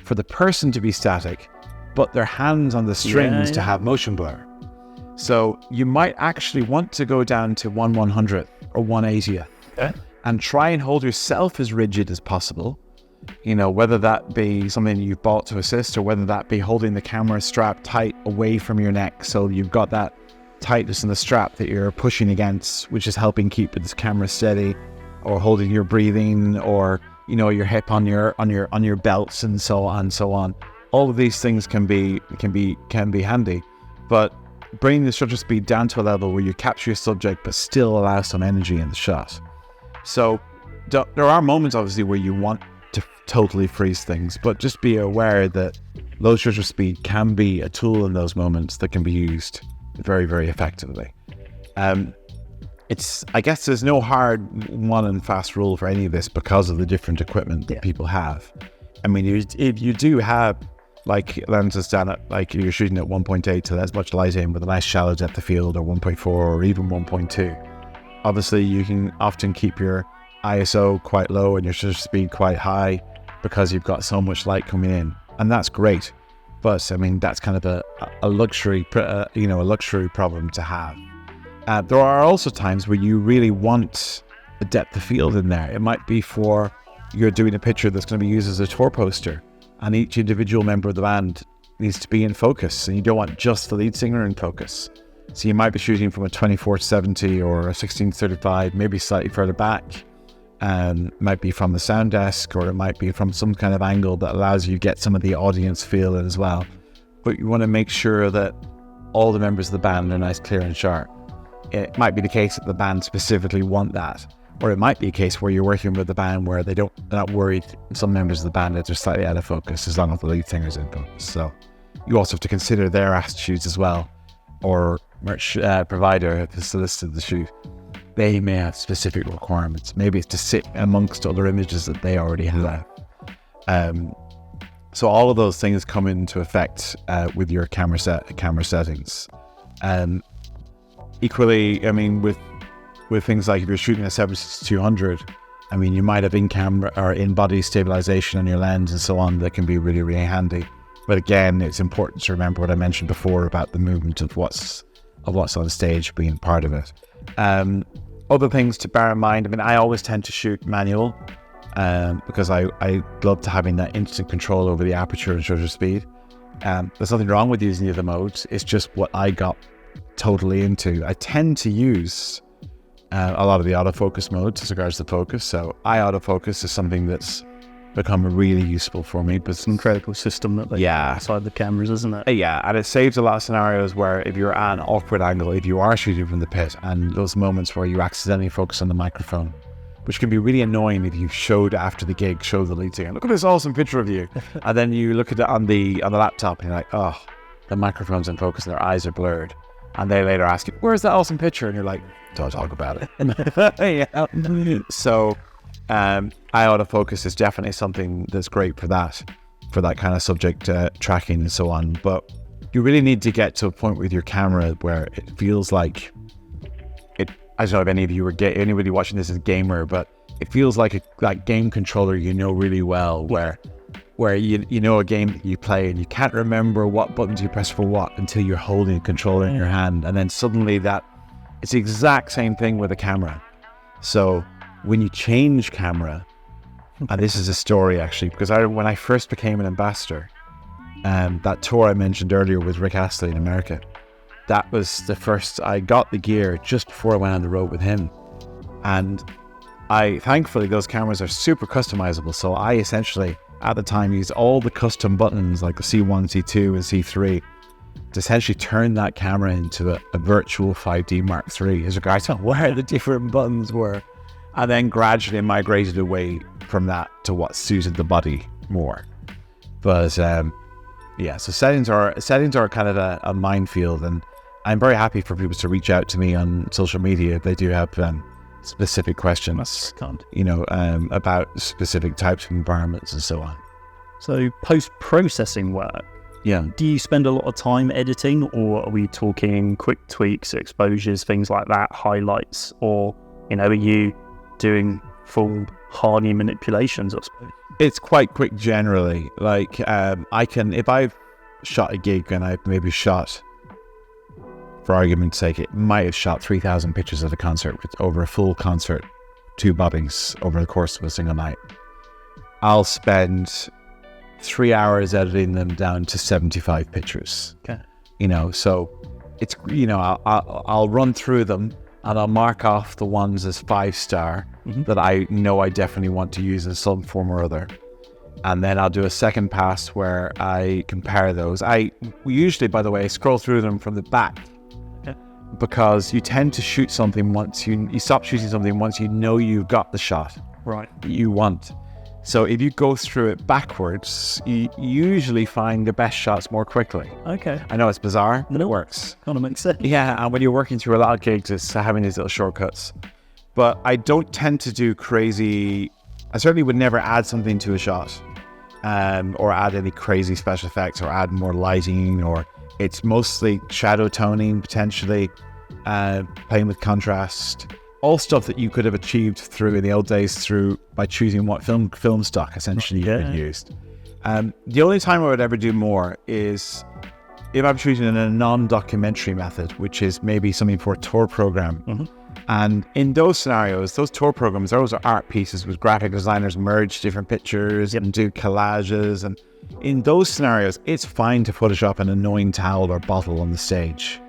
for the person to be static, but their hands on the strings to have motion blur. So you might actually want to go down to 1/100th or 1/80th and try and hold yourself as rigid as possible. You know, whether that be something you've bought to assist, or whether that be holding the camera strap tight away from your neck, so you've got that tightness in the strap that you're pushing against, which is helping keep the camera steady, or holding your breathing, or your hip on your belts, and so on. All of these things can be handy, but bringing the shutter speed down to a level where you capture your subject but still allow some energy in the shot. So there are moments obviously where you want to totally freeze things, but just be aware that low shutter speed can be a tool in those moments that can be used very, very effectively. I guess there's no hard one and fast rule for any of this because of the different equipment that people have. I mean, if you do have like lenses down at, like you're shooting at 1.8 to as much light in with a nice shallow depth of field, or 1.4 or even 1.2, obviously you can often keep your ISO quite low and your shutter speed quite high because you've got so much light coming in, and that's great. But I mean, that's kind of a luxury, a luxury problem to have. There are also times where you really want a depth of field in there. It might be for you're doing a picture that's going to be used as a tour poster, and each individual member of the band needs to be in focus, and you don't want just the lead singer in focus. So you might be shooting from a 24-70 or a 16-35, maybe slightly further back. Might be from the sound desk, or it might be from some kind of angle that allows you to get some of the audience feel in as well. But you want to make sure that all the members of the band are nice, clear and sharp. It might be the case that the band specifically want that, or it might be a case where you're working with the band where they're not worried, some members of the band, that they're slightly out of focus as long as the lead singer's in focus. So you also have to consider their attitudes as well, or merch provider if it's solicited the shoot. They may have specific requirements. Maybe it's to sit amongst other images that they already have. So all of those things come into effect with your camera settings. Equally, I mean, with things like if you're shooting a 70-200, I mean, you might have in-camera or in-body stabilization on your lens and so on that can be really, really handy. But again, it's important to remember what I mentioned before about the movement of what's on stage being part of it. Other things to bear in mind, I mean, I always tend to shoot manual because I love to having that instant control over the aperture and shutter speed. There's nothing wrong with using the other modes. It's just what I got totally into. I tend to use a lot of the autofocus modes as regards to focus. So autofocus is something that's become really useful for me. But it's an incredible system that they inside the cameras, isn't it? Yeah, and it saves a lot of scenarios where if you're at an awkward angle, if you are shooting from the pit, and those moments where you accidentally focus on the microphone, which can be really annoying if you showed after the gig, show the lead singer, look at this awesome picture of you, and then you look at it on the laptop and you're like, oh, the microphone's in focus and their eyes are blurred, and they later ask you, where's that awesome picture? And you're like, don't talk about it. So autofocus is definitely something that's great for that kind of subject tracking and so on. But you really need to get to a point with your camera where it feels like it. I don't know if any of you are anybody watching this is a gamer, but it feels like a game controller really well, where you know a game that you play and you can't remember what buttons you press for what until you're holding a controller in your hand, and then suddenly it's the exact same thing with a camera. So when you change camera, and this is a story actually, because when I first became an ambassador, that tour I mentioned earlier with Rick Astley in America, that was the first. I got the gear just before I went on the road with him, and thankfully those cameras are super customizable. So I essentially at the time used all the custom buttons like the C1, C2 and C3 to essentially turn that camera into a virtual 5D Mark III as regards to where the different buttons were, and then gradually migrated away from that to what suited the body more. But so settings are kind of a minefield, and I'm very happy for people to reach out to me on social media if they do have specific questions, about specific types of environments and so on. So post-processing work, do you spend a lot of time editing, or are we talking quick tweaks, exposures, things like that, highlights, or are you doing full Hardy manipulations, I suppose? It's quite quick generally. Like if I've shot a gig and I've maybe shot, for argument's sake, it might have shot 3,000 pictures at a concert over a full concert, 2 bobbings over the course of a single night. I'll spend 3 hours editing them down to 75 pictures. Okay. So it's, you know, I'll run through them and I'll mark off the ones as 5-star that I know I definitely want to use in some form or other. And then I'll do a second pass where I compare those. We usually, by the way, scroll through them from the back, because you tend to shoot something once you stop shooting something once you know you've got the shot that you want. So if you go through it backwards, you usually find the best shots more quickly. Okay. I know it's bizarre, but it works. Kind of makes sense. Yeah, and when you're working through a lot of gigs, it's having these little shortcuts. But I don't tend to do crazy. I certainly would never add something to a shot, or add any crazy special effects, or add more lighting, or it's mostly shadow toning, potentially, playing with contrast. All stuff that you could have achieved through in the old days by choosing what film stock essentially you had used. The only time I would ever do more is if I'm shooting in a non-documentary method, which is maybe something for a tour program. And in those scenarios, those tour programs, those are art pieces with graphic designers merge different pictures and do collages. And in those scenarios, it's fine to Photoshop an annoying towel or bottle on the stage.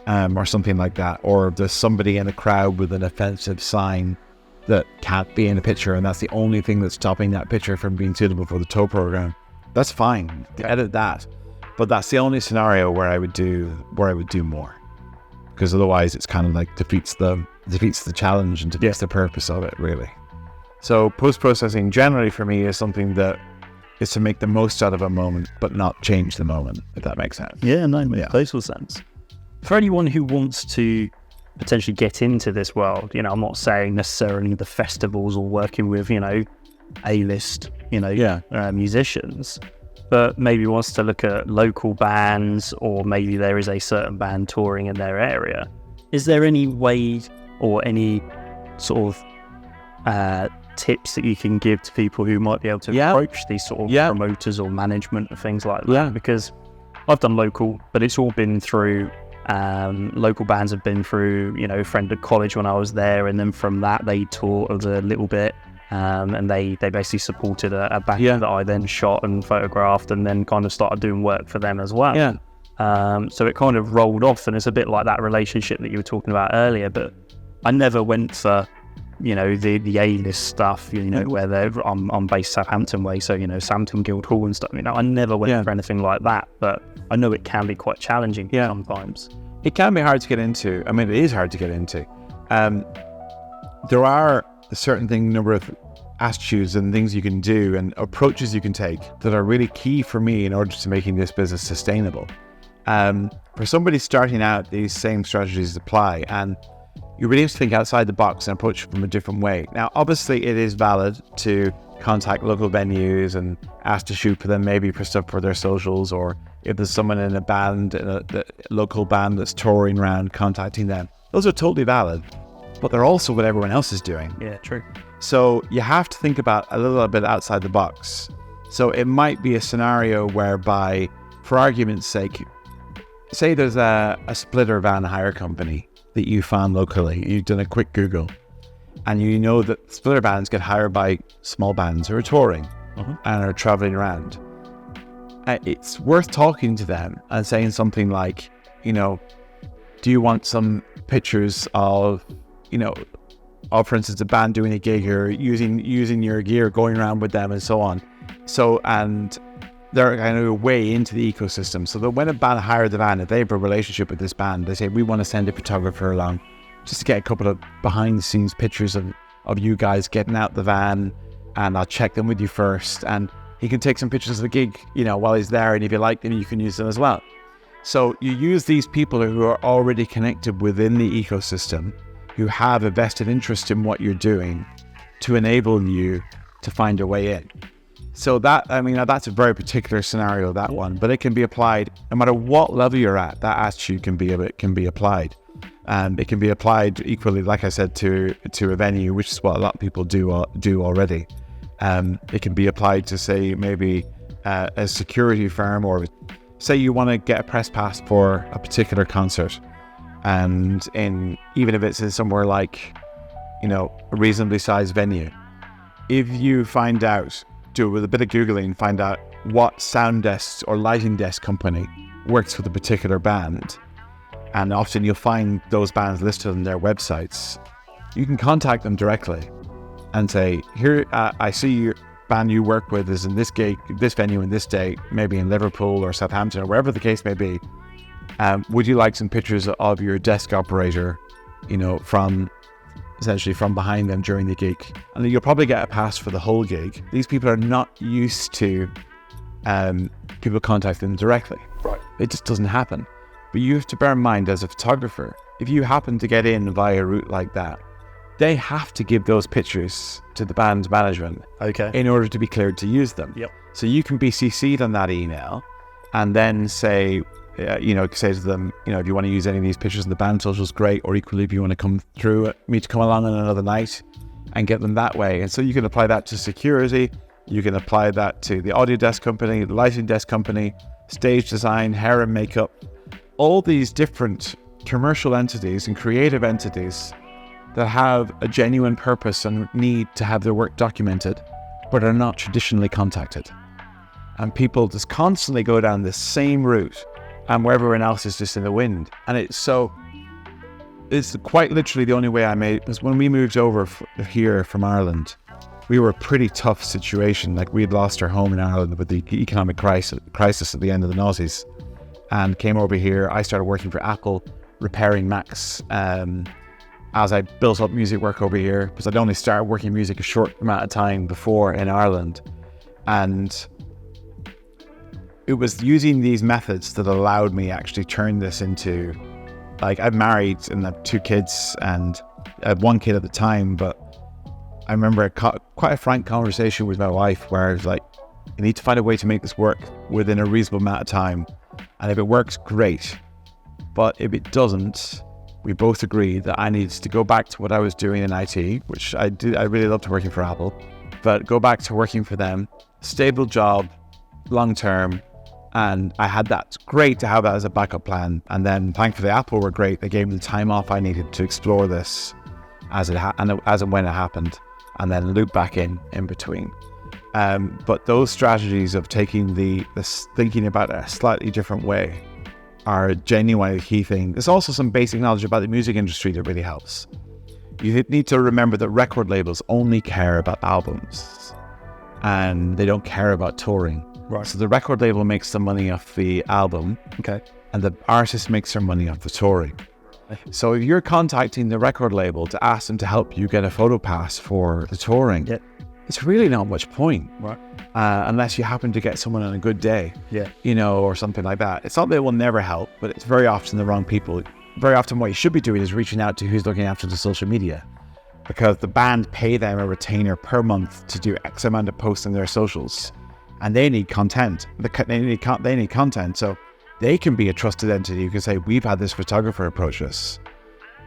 Or something like that, or there's somebody in the crowd with an offensive sign that can't be in the picture, and that's the only thing that's stopping that picture from being suitable for the tow program. That's fine. Edit that, but that's the only scenario where I would do more, because otherwise it's kind of like defeats the challenge and defeats the purpose of it, really. So post-processing generally for me is something that is to make the most out of a moment, but not change the moment, if that makes sense. Yeah, no, makes total sense. For anyone who wants to potentially get into this world, you know, I'm not saying necessarily the festivals or working with, you know, A-list, you know, musicians, but maybe wants to look at local bands, or maybe there is a certain band touring in their area. Is there any way or any sort of tips that you can give to people who might be able to approach these sort of promoters or management and things like that? Because I've done local, but it's all been through local bands have been through, you know, a friend at college when I was there, and then from that they toured a little bit, and they basically supported a band that I then shot and photographed, and then kind of started doing work for them as well. So it kind of rolled off, and it's a bit like that relationship that you were talking about earlier, but I never went for, you know, the A-list stuff, you know, where I'm based Southampton way, so, you know, Southampton Guildhall and stuff, you know, I never went for anything like that, but I know it can be quite challenging sometimes. It can be hard to get into. I mean, it is hard to get into. There are a certain number of attitudes and things you can do and approaches you can take that are really key for me in order to making this business sustainable. For somebody starting out, these same strategies apply, and you really have to think outside the box and approach it from a different way. Now, obviously, it is valid to contact local venues and ask to shoot for them, maybe for stuff for their socials, or if there's someone in a band, the local band that's touring around, contacting them. Those are totally valid, but they're also what everyone else is doing. Yeah, true. So you have to think about a little bit outside the box. So it might be a scenario whereby, for argument's sake, say there's a splitter van hire company that you found locally. You've done a quick Google, and you know that splitter bands get hired by small bands who are touring and are traveling around. It's worth talking to them and saying something like, you know, do you want some pictures of, you know, for instance, a band doing a gig or using your gear, going around with them and so on. So, and they're kind of way into the ecosystem. So that when a band hire the van, if they have a relationship with this band, they say, we want to send a photographer along just to get a couple of behind the scenes pictures of you guys getting out the van, and I'll check them with you first. And he can take some pictures of the gig, you know, while he's there. And if you like them, you can use them as well. So you use these people who are already connected within the ecosystem, who have a vested interest in what you're doing, to enable you to find a way in. So that, I mean, that's a very particular scenario, that one, but it can be applied no matter what level you're at. That attitude can be applied. It can be applied equally, like I said, to a venue, which is what a lot of people do already. It can be applied to, say, maybe a security firm, or say you want to get a press pass for a particular concert, and even if it's in somewhere like, you know, a reasonably sized venue, if you find out, do it with a bit of Googling, find out what sound desk or lighting desk company works with a particular band, and often you'll find those bands listed on their websites. You can contact them directly and say, here, I see your band you work with is in this gig, this venue, in this day, maybe in Liverpool or Southampton or wherever the case may be. Would you like some pictures of your desk operator, from behind them during the gig? And you'll probably get a pass for the whole gig. These people are not used to people contacting them directly. Right. It just doesn't happen. But you have to bear in mind, as a photographer, if you happen to get in via a route like that, they have to give those pictures to the band management in order to be cleared to use them. Yep. So you can be CC'd on that email and then say to them, if you want to use any of these pictures in the band socials, great. Or equally, if you want to come along on another night and get them that way. And so you can apply that to security. You can apply that to the audio desk company, the lighting desk company, stage design, hair and makeup, all these different commercial entities and creative entities that have a genuine purpose and need to have their work documented, but are not traditionally contacted. And people just constantly go down the same route, and where everyone else is just in the wind. And it's quite literally the only way I made, because when we moved over here from Ireland, we were a pretty tough situation. Like, we had lost our home in Ireland with the economic crisis at the end of the noughties, and came over here. I started working for Apple, repairing Macs, as I built up music work over here, because I'd only started working music a short amount of time before in Ireland. And it was using these methods that allowed me actually turn this into, like, I'm married and I have 2 kids, and I had 1 kid at the time, but I remember quite a frank conversation with my wife where I was like, you need to find a way to make this work within a reasonable amount of time. And if it works, great. But if it doesn't, we both agreed that I needed to go back to what I was doing in IT, which I did. I really loved working for Apple, but go back to working for them, stable job, long term. And I had that. It's great to have that as a backup plan. And then thankfully Apple were great. They gave me the time off I needed to explore this as and when it happened, and then loop back in between. But those strategies of taking this thinking about it a slightly different way are genuinely key thing. There's also some basic knowledge about the music industry that really helps. You need to remember that record labels only care about albums and they don't care about touring. Right. So the record label makes the money off the album, and the artist makes their money off the touring. So if you're contacting the record label to ask them to help you get a photo pass for the touring, it's really not much point, right? Unless you happen to get someone on a good day, yeah, or something like that. It's not that it will never help, but it's very often the wrong people. Very often what you should be doing is reaching out to who's looking after the social media, because the band pay them a retainer per month to do X amount of posts on their socials, and they need content. They need content, so they can be a trusted entity. You can say, we've had this photographer approach us.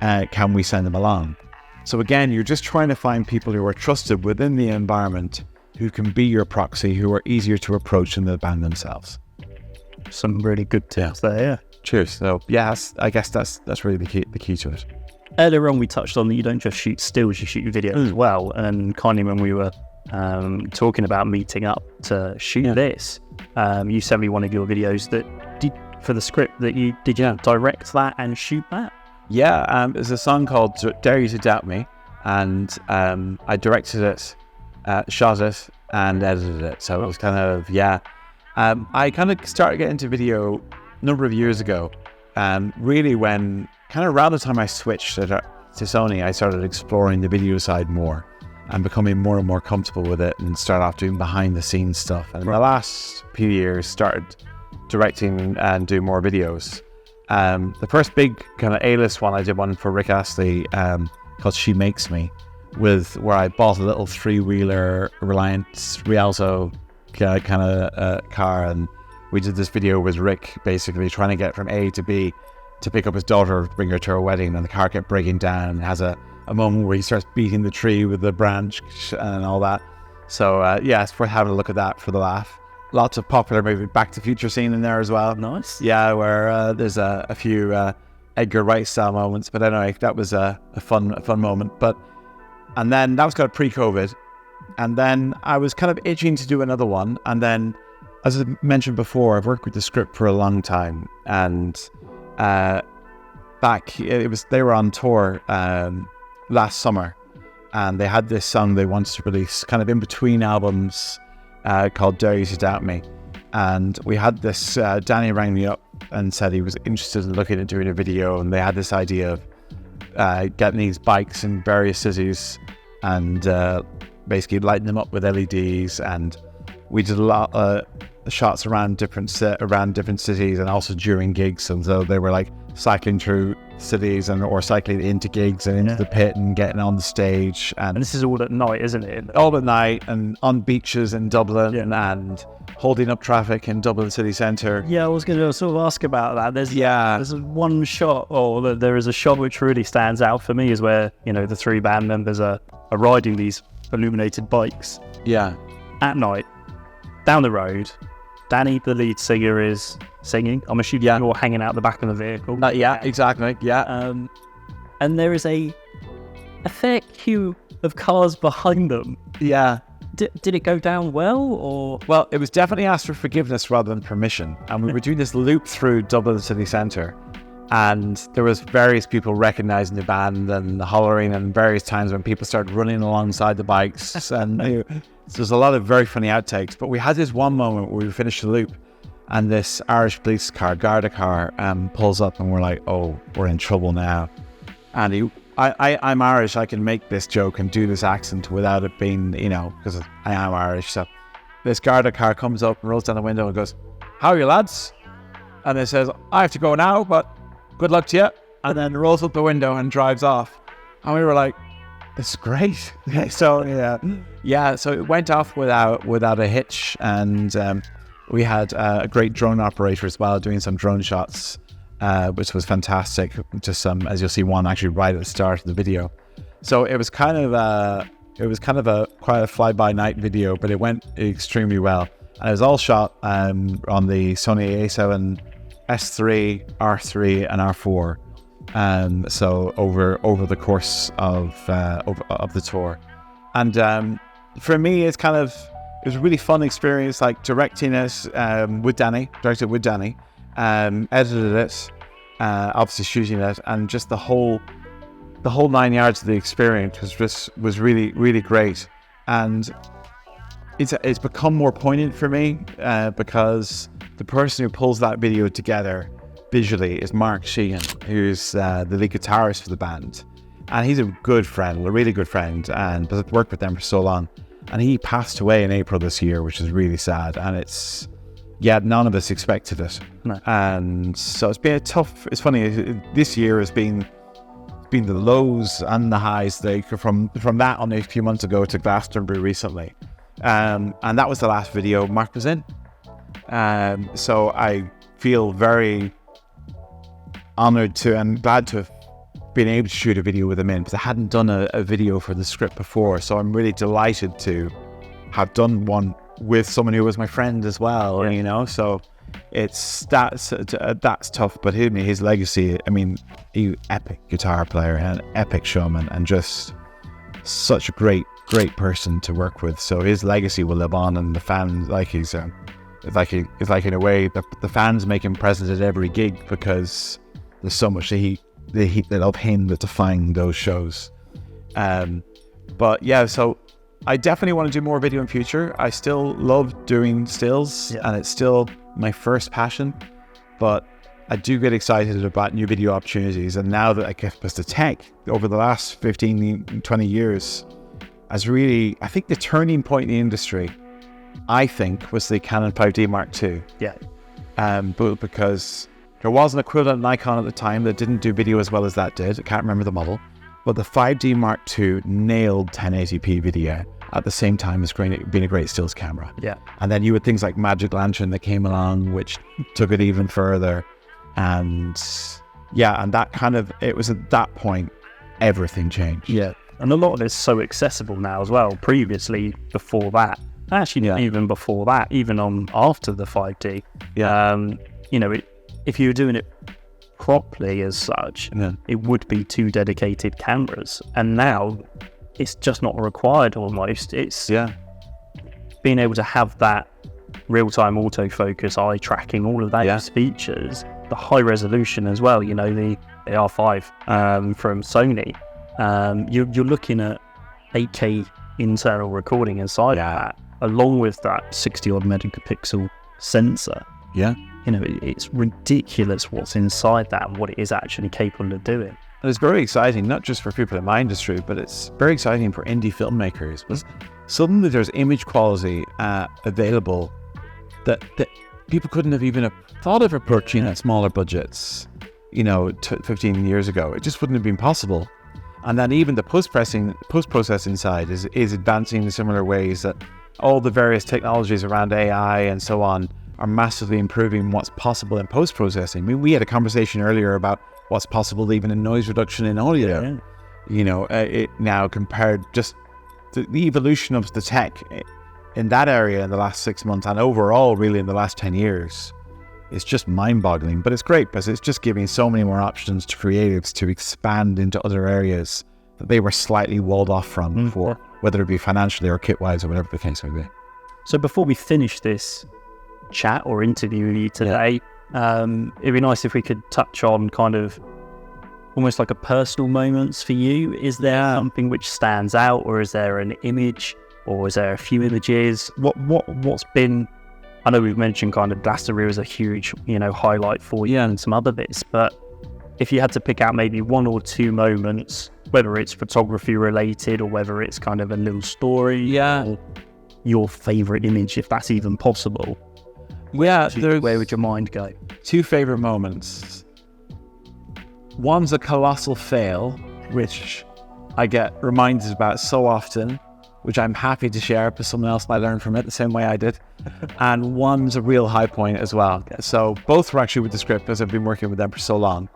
Can we send them along? So again, you're just trying to find people who are trusted within the environment, who can be your proxy, who are easier to approach than the band themselves. Some really good tips there, yeah. Cheers. So yes, I guess that's really the key to it. Earlier on, we touched on that you don't just shoot stills, you shoot videos as well. And kindly, when we were talking about meeting up to shoot this, you sent me one of your videos for the script that you did. You direct that and shoot that? Yeah, there's a song called Dare You to Doubt Me, and I directed it, shot it, and edited it. So it was kind of, I kind of started getting into video a number of years ago, really when, kind of around the time I switched to Sony, I started exploring the video side more and becoming more and more comfortable with it, and started off doing behind the scenes stuff. And in the last few years, started directing and doing more videos. The first big kind of A-list one, I did one for Rick Astley called She Makes Me, where I bought a little 3-wheeler Reliance Rialto kind of car, and we did this video with Rick basically trying to get from A to B to pick up his daughter, bring her to her wedding, and the car kept breaking down, and has a moment where he starts beating the tree with the branch and all that. So it's worth having a look at that for the laugh. Lots of popular movie Back to the Future scene in there as well. Nice. Yeah, where there's a few Edgar Wright style moments, but anyway, that was a fun moment. And then that was kind of pre-COVID, and then I was kind of itching to do another one. And then, as I mentioned before, I've worked with the script for a long time, and they were on tour last summer, and they had this song they wanted to release kind of in between albums called Dare You to Doubt Me. And we had this, Danny rang me up and said he was interested in looking at doing a video, and they had this idea of getting these bikes in various cities and basically lighting them up with LEDs. And we did a lot of shots around different cities and also during gigs. And so they were like cycling through cities or cycling into gigs and into the pit and getting on the stage. And this is all at night, isn't it? All at night and on beaches in Dublin and holding up traffic in Dublin city centre. Yeah, I was going to sort of ask about that. There's one shot, or there is a shot which really stands out for me, is where, the three band members are riding these illuminated bikes. Yeah. At night, down the road. Danny, the lead singer, is singing. I'm assuming you're hanging out the back of the vehicle. Exactly. Yeah. And there is a fair queue of cars behind them. Yeah. Did it go down well, or? Well, it was definitely asked for forgiveness rather than permission. And we were doing this loop through Dublin city centre, and there was various people recognising the band and hollering, and various times when people started running alongside the bikes. And there's a lot of very funny outtakes. But we had this one moment where we finished the loop, and this Irish police car, Garda car, pulls up, and we're like, oh, we're in trouble now. And I'm Irish, I can make this joke and do this accent without it being, because I am Irish. So this Garda car comes up and rolls down the window and goes, how are you, lads? And it says, I have to go now, but good luck to you. And then rolls up the window and drives off. And we were like, this is great. So so it went off without a hitch. And we had a great drone operator as well, doing some drone shots, which was fantastic. Just as you'll see, one actually right at the start of the video. So it was kind of quite a fly-by-night video, but it went extremely well. And it was all shot on the Sony A7 S3, R3, and R4. So over the course of the tour, and for me, it was a really fun experience, like directing it with Danny, edited it, obviously shooting it, and just the whole 9 yards of the experience was really, really great. And it's become more poignant for me because the person who pulls that video together visually is Mark Sheehan, who's the lead guitarist for the band, and he's a good friend, a really good friend, and I've worked with them for so long. And he passed away in April this year, which is really sad. And none of us expected it. No. And so it's been it's funny, this year has been the lows and the highs. From that on a few months ago to Glastonbury recently. And that was the last video Mark was in. So I feel very honoured and glad to have been able to shoot a video with him in, because I hadn't done a video for the script before. So I'm really delighted to have done one with someone who was my friend as well. So that's tough. But his legacy, he epic guitar player and epic showman, and just such a great person to work with. So his legacy will live on, and the fans, it's like in a way that the fans make him present at every gig, because there's so much of him that define those shows. So I definitely want to do more video in future. I still love doing stills, and it's still my first passion, but I do get excited about new video opportunities. And now that I get the tech over the last 15, 20 years has really, I think the turning point in the industry, was the Canon 5D Mark II. Yeah. But because there was an equivalent Nikon at the time that didn't do video as well as that did. I can't remember the model. But the 5D Mark II nailed 1080p video at the same time as being a great stills camera. Yeah. And then you had things like Magic Lantern that came along, which took it even further. And that it was at that point, everything changed. Yeah. And a lot of it's so accessible now as well. Previously, before that, even before that, even after the 5D, if you were doing it properly as such, it would be 2 dedicated cameras. And now it's just not required almost. It's being able to have that real-time autofocus, eye tracking, all of those features the high resolution as well. You know, the R5 from Sony. You're looking at 8K internal recording inside that, along with that 60 odd megapixel sensor. Yeah. You know, it's ridiculous what's inside that and what it is actually capable of doing. And it's very exciting, not just for people in my industry, but it's very exciting for indie filmmakers. Because suddenly there's image quality available that people couldn't have even thought of approaching at smaller budgets, 15 years ago. It just wouldn't have been possible. And then even the post-processing side is advancing in similar ways, that all the various technologies around AI and so on are massively improving what's possible in post-processing. I mean, we had a conversation earlier about what's possible even in noise reduction in audio. It now compared just the evolution of the tech in that area in the last 6 months, and overall really in the last 10 years, it's just mind-boggling. But it's great because it's just giving so many more options to creatives to expand into other areas that they were slightly walled off from before, whether it be financially or kit-wise or whatever the case may be. So before we finish this chat or interview with you today, it'd be nice if we could touch on kind of almost like a personal moments for you. Is there something which stands out, or is there an image, or is there a few images? What's been, I know we've mentioned kind of Glastonbury was a huge, highlight for you and some other bits, but if you had to pick out maybe one or two moments, whether it's photography related or whether it's kind of a little story, or your favorite image, if that's even possible. Where would your mind go? Two favorite moments. One's a colossal fail, which I get reminded about so often, which I'm happy to share because someone else might learn from it the same way I did. And one's a real high point as well. So both were actually with the script, because I've been working with them for so long.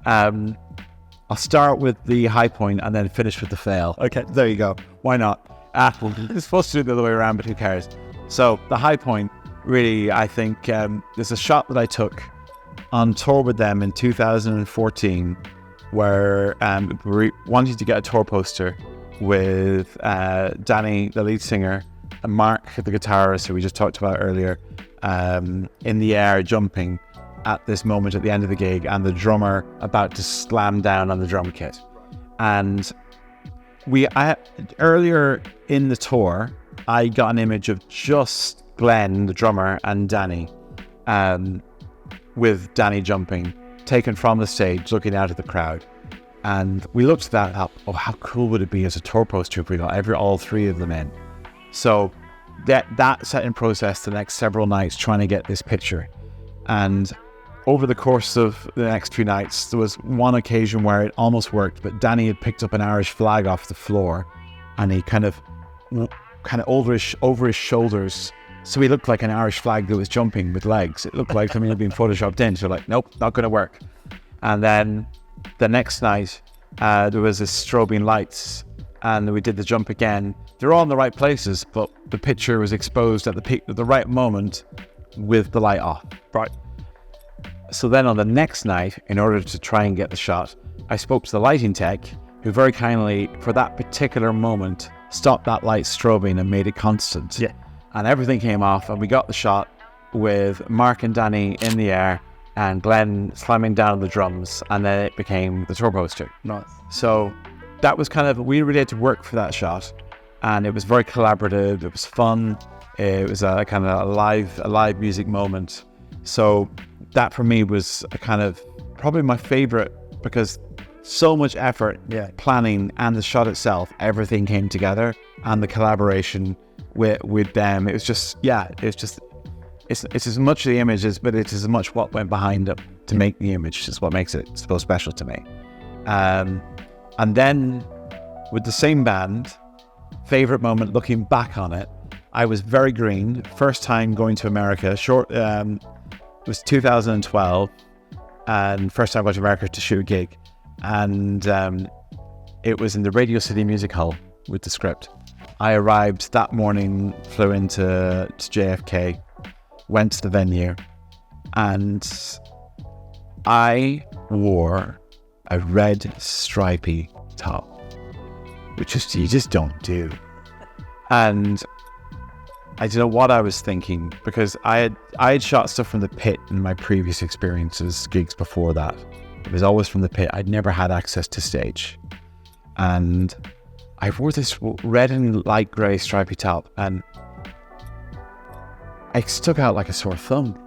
I'll start with the high point and then finish with the fail. Okay, there you go. Why not? It's supposed to do it the other way around, but who cares? So the high point, really, I think there's a shot that I took on tour with them in 2014 where we wanted to get a tour poster with Danny, the lead singer, and Mark, the guitarist, who we just talked about earlier, in the air jumping at this moment at the end of the gig, and the drummer about to slam down on the drum kit. And earlier in the tour, I got an image of just Glenn, the drummer, and Danny, with Danny jumping, taken from the stage, looking out at the crowd. And we looked at that and thought, oh, how cool would it be as a tour poster if we got all three of them in? So that set in process the next several nights trying to get this picture. And over the course of the next few nights, there was one occasion where it almost worked, but Danny had picked up an Irish flag off the floor, and he kind of over his shoulders. So he looked like an Irish flag that was jumping with legs. It looked like something had been photoshopped in. So like, nope, not going to work. And then the next night, there was this strobing lights, and we did the jump again. They're all in the right places, but the picture was exposed at the right moment with the light off. Right. So then on the next night, in order to try and get the shot, I spoke to the lighting tech, who very kindly, for that particular moment, stopped that light strobing and made it constant. Yeah. And everything came off, and we got the shot with Mark and Danny in the air and Glenn slamming down the drums, and then it became the tour poster. Nice. So that was we really had to work for that shot, and it was very collaborative. It was fun. It was a kind of a live music moment. So that for me was probably my favorite, because so much effort, planning, and the shot itself, everything came together, and the collaboration with them. It was just, it's as much the images, but it's as much what went behind it to make the image. Is what makes it so special to me. And then with the same band, favorite moment looking back on it, I was very green. First time going to America. It was 2012, and first time going to America to shoot a gig, and it was in the Radio City Music Hall with the script. I arrived that morning, flew into JFK, went to the venue, and I wore a red stripy top, which you just don't do. And I don't know what I was thinking, because I had shot stuff from the pit in my previous experiences, gigs before that. It was always from the pit. I'd never had access to stage. And I wore this red and light grey stripy top, and I stuck out like a sore thumb.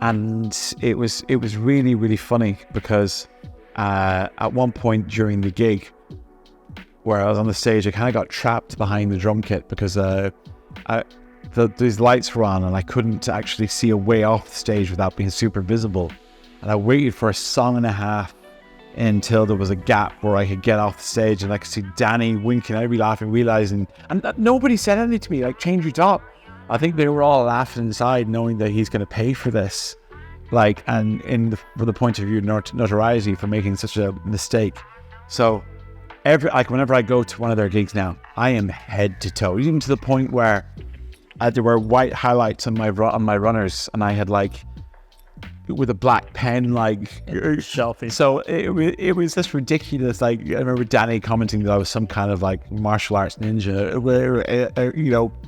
And it was really, really funny, because at one point during the gig where I was on the stage, I kind of got trapped behind the drum kit, because these lights were on and I couldn't actually see a way off the stage without being super visible. And I waited for a song and a half until there was a gap where I could get off the stage, and I could see Danny winking. I'd be laughing, realizing, and nobody said anything to me, like, change your top. I think they were all laughing inside, knowing that he's going to pay for this, like, and from the point of view of notoriety for making such a mistake. So whenever I go to one of their gigs now, I am head to toe, even to the point where there were white highlights on my runners, and I had, like, with a black pen, like, Sharpie. So it was just ridiculous. Like, I remember Danny commenting that I was some kind of, like, martial arts ninja,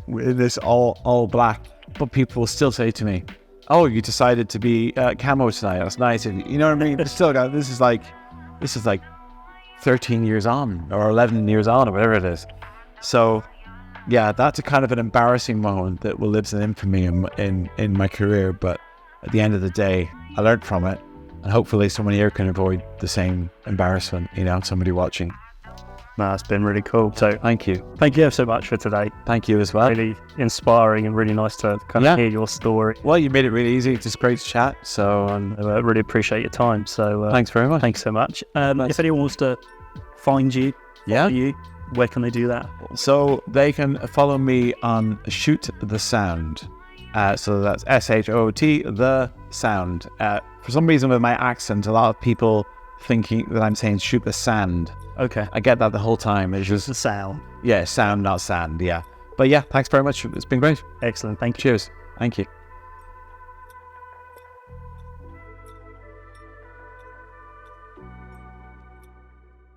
in this all black. But people will still say to me, "Oh, you decided to be camo tonight. That's nice." And you know what I mean? But still, this is like 13 years on, or 11 years on, or whatever it is. So yeah, that's a kind of an embarrassing moment that will live as an infamy in my career. But at the end of the day, I learned from it, and hopefully someone here can avoid the same embarrassment, somebody watching. No, it's been really cool. So thank you. Thank you so much for today. Thank you as well. Really inspiring and really nice to kind of hear your story. Well, you made it really easy. It's just great to chat. So I really appreciate your time. So thanks very much. Thanks so much. If anyone wants to find you, follow you, where can they do that? So they can follow me on Shoot the Sound. So that's SHOOT, the sound. For some reason with my accent, a lot of people thinking that I'm saying shoot the sand. Okay. I get that the whole time. It's just the sound. Yeah, sound, not sand. Yeah. But yeah, thanks very much. It's been great. Excellent. Thank you. Cheers. Thank you.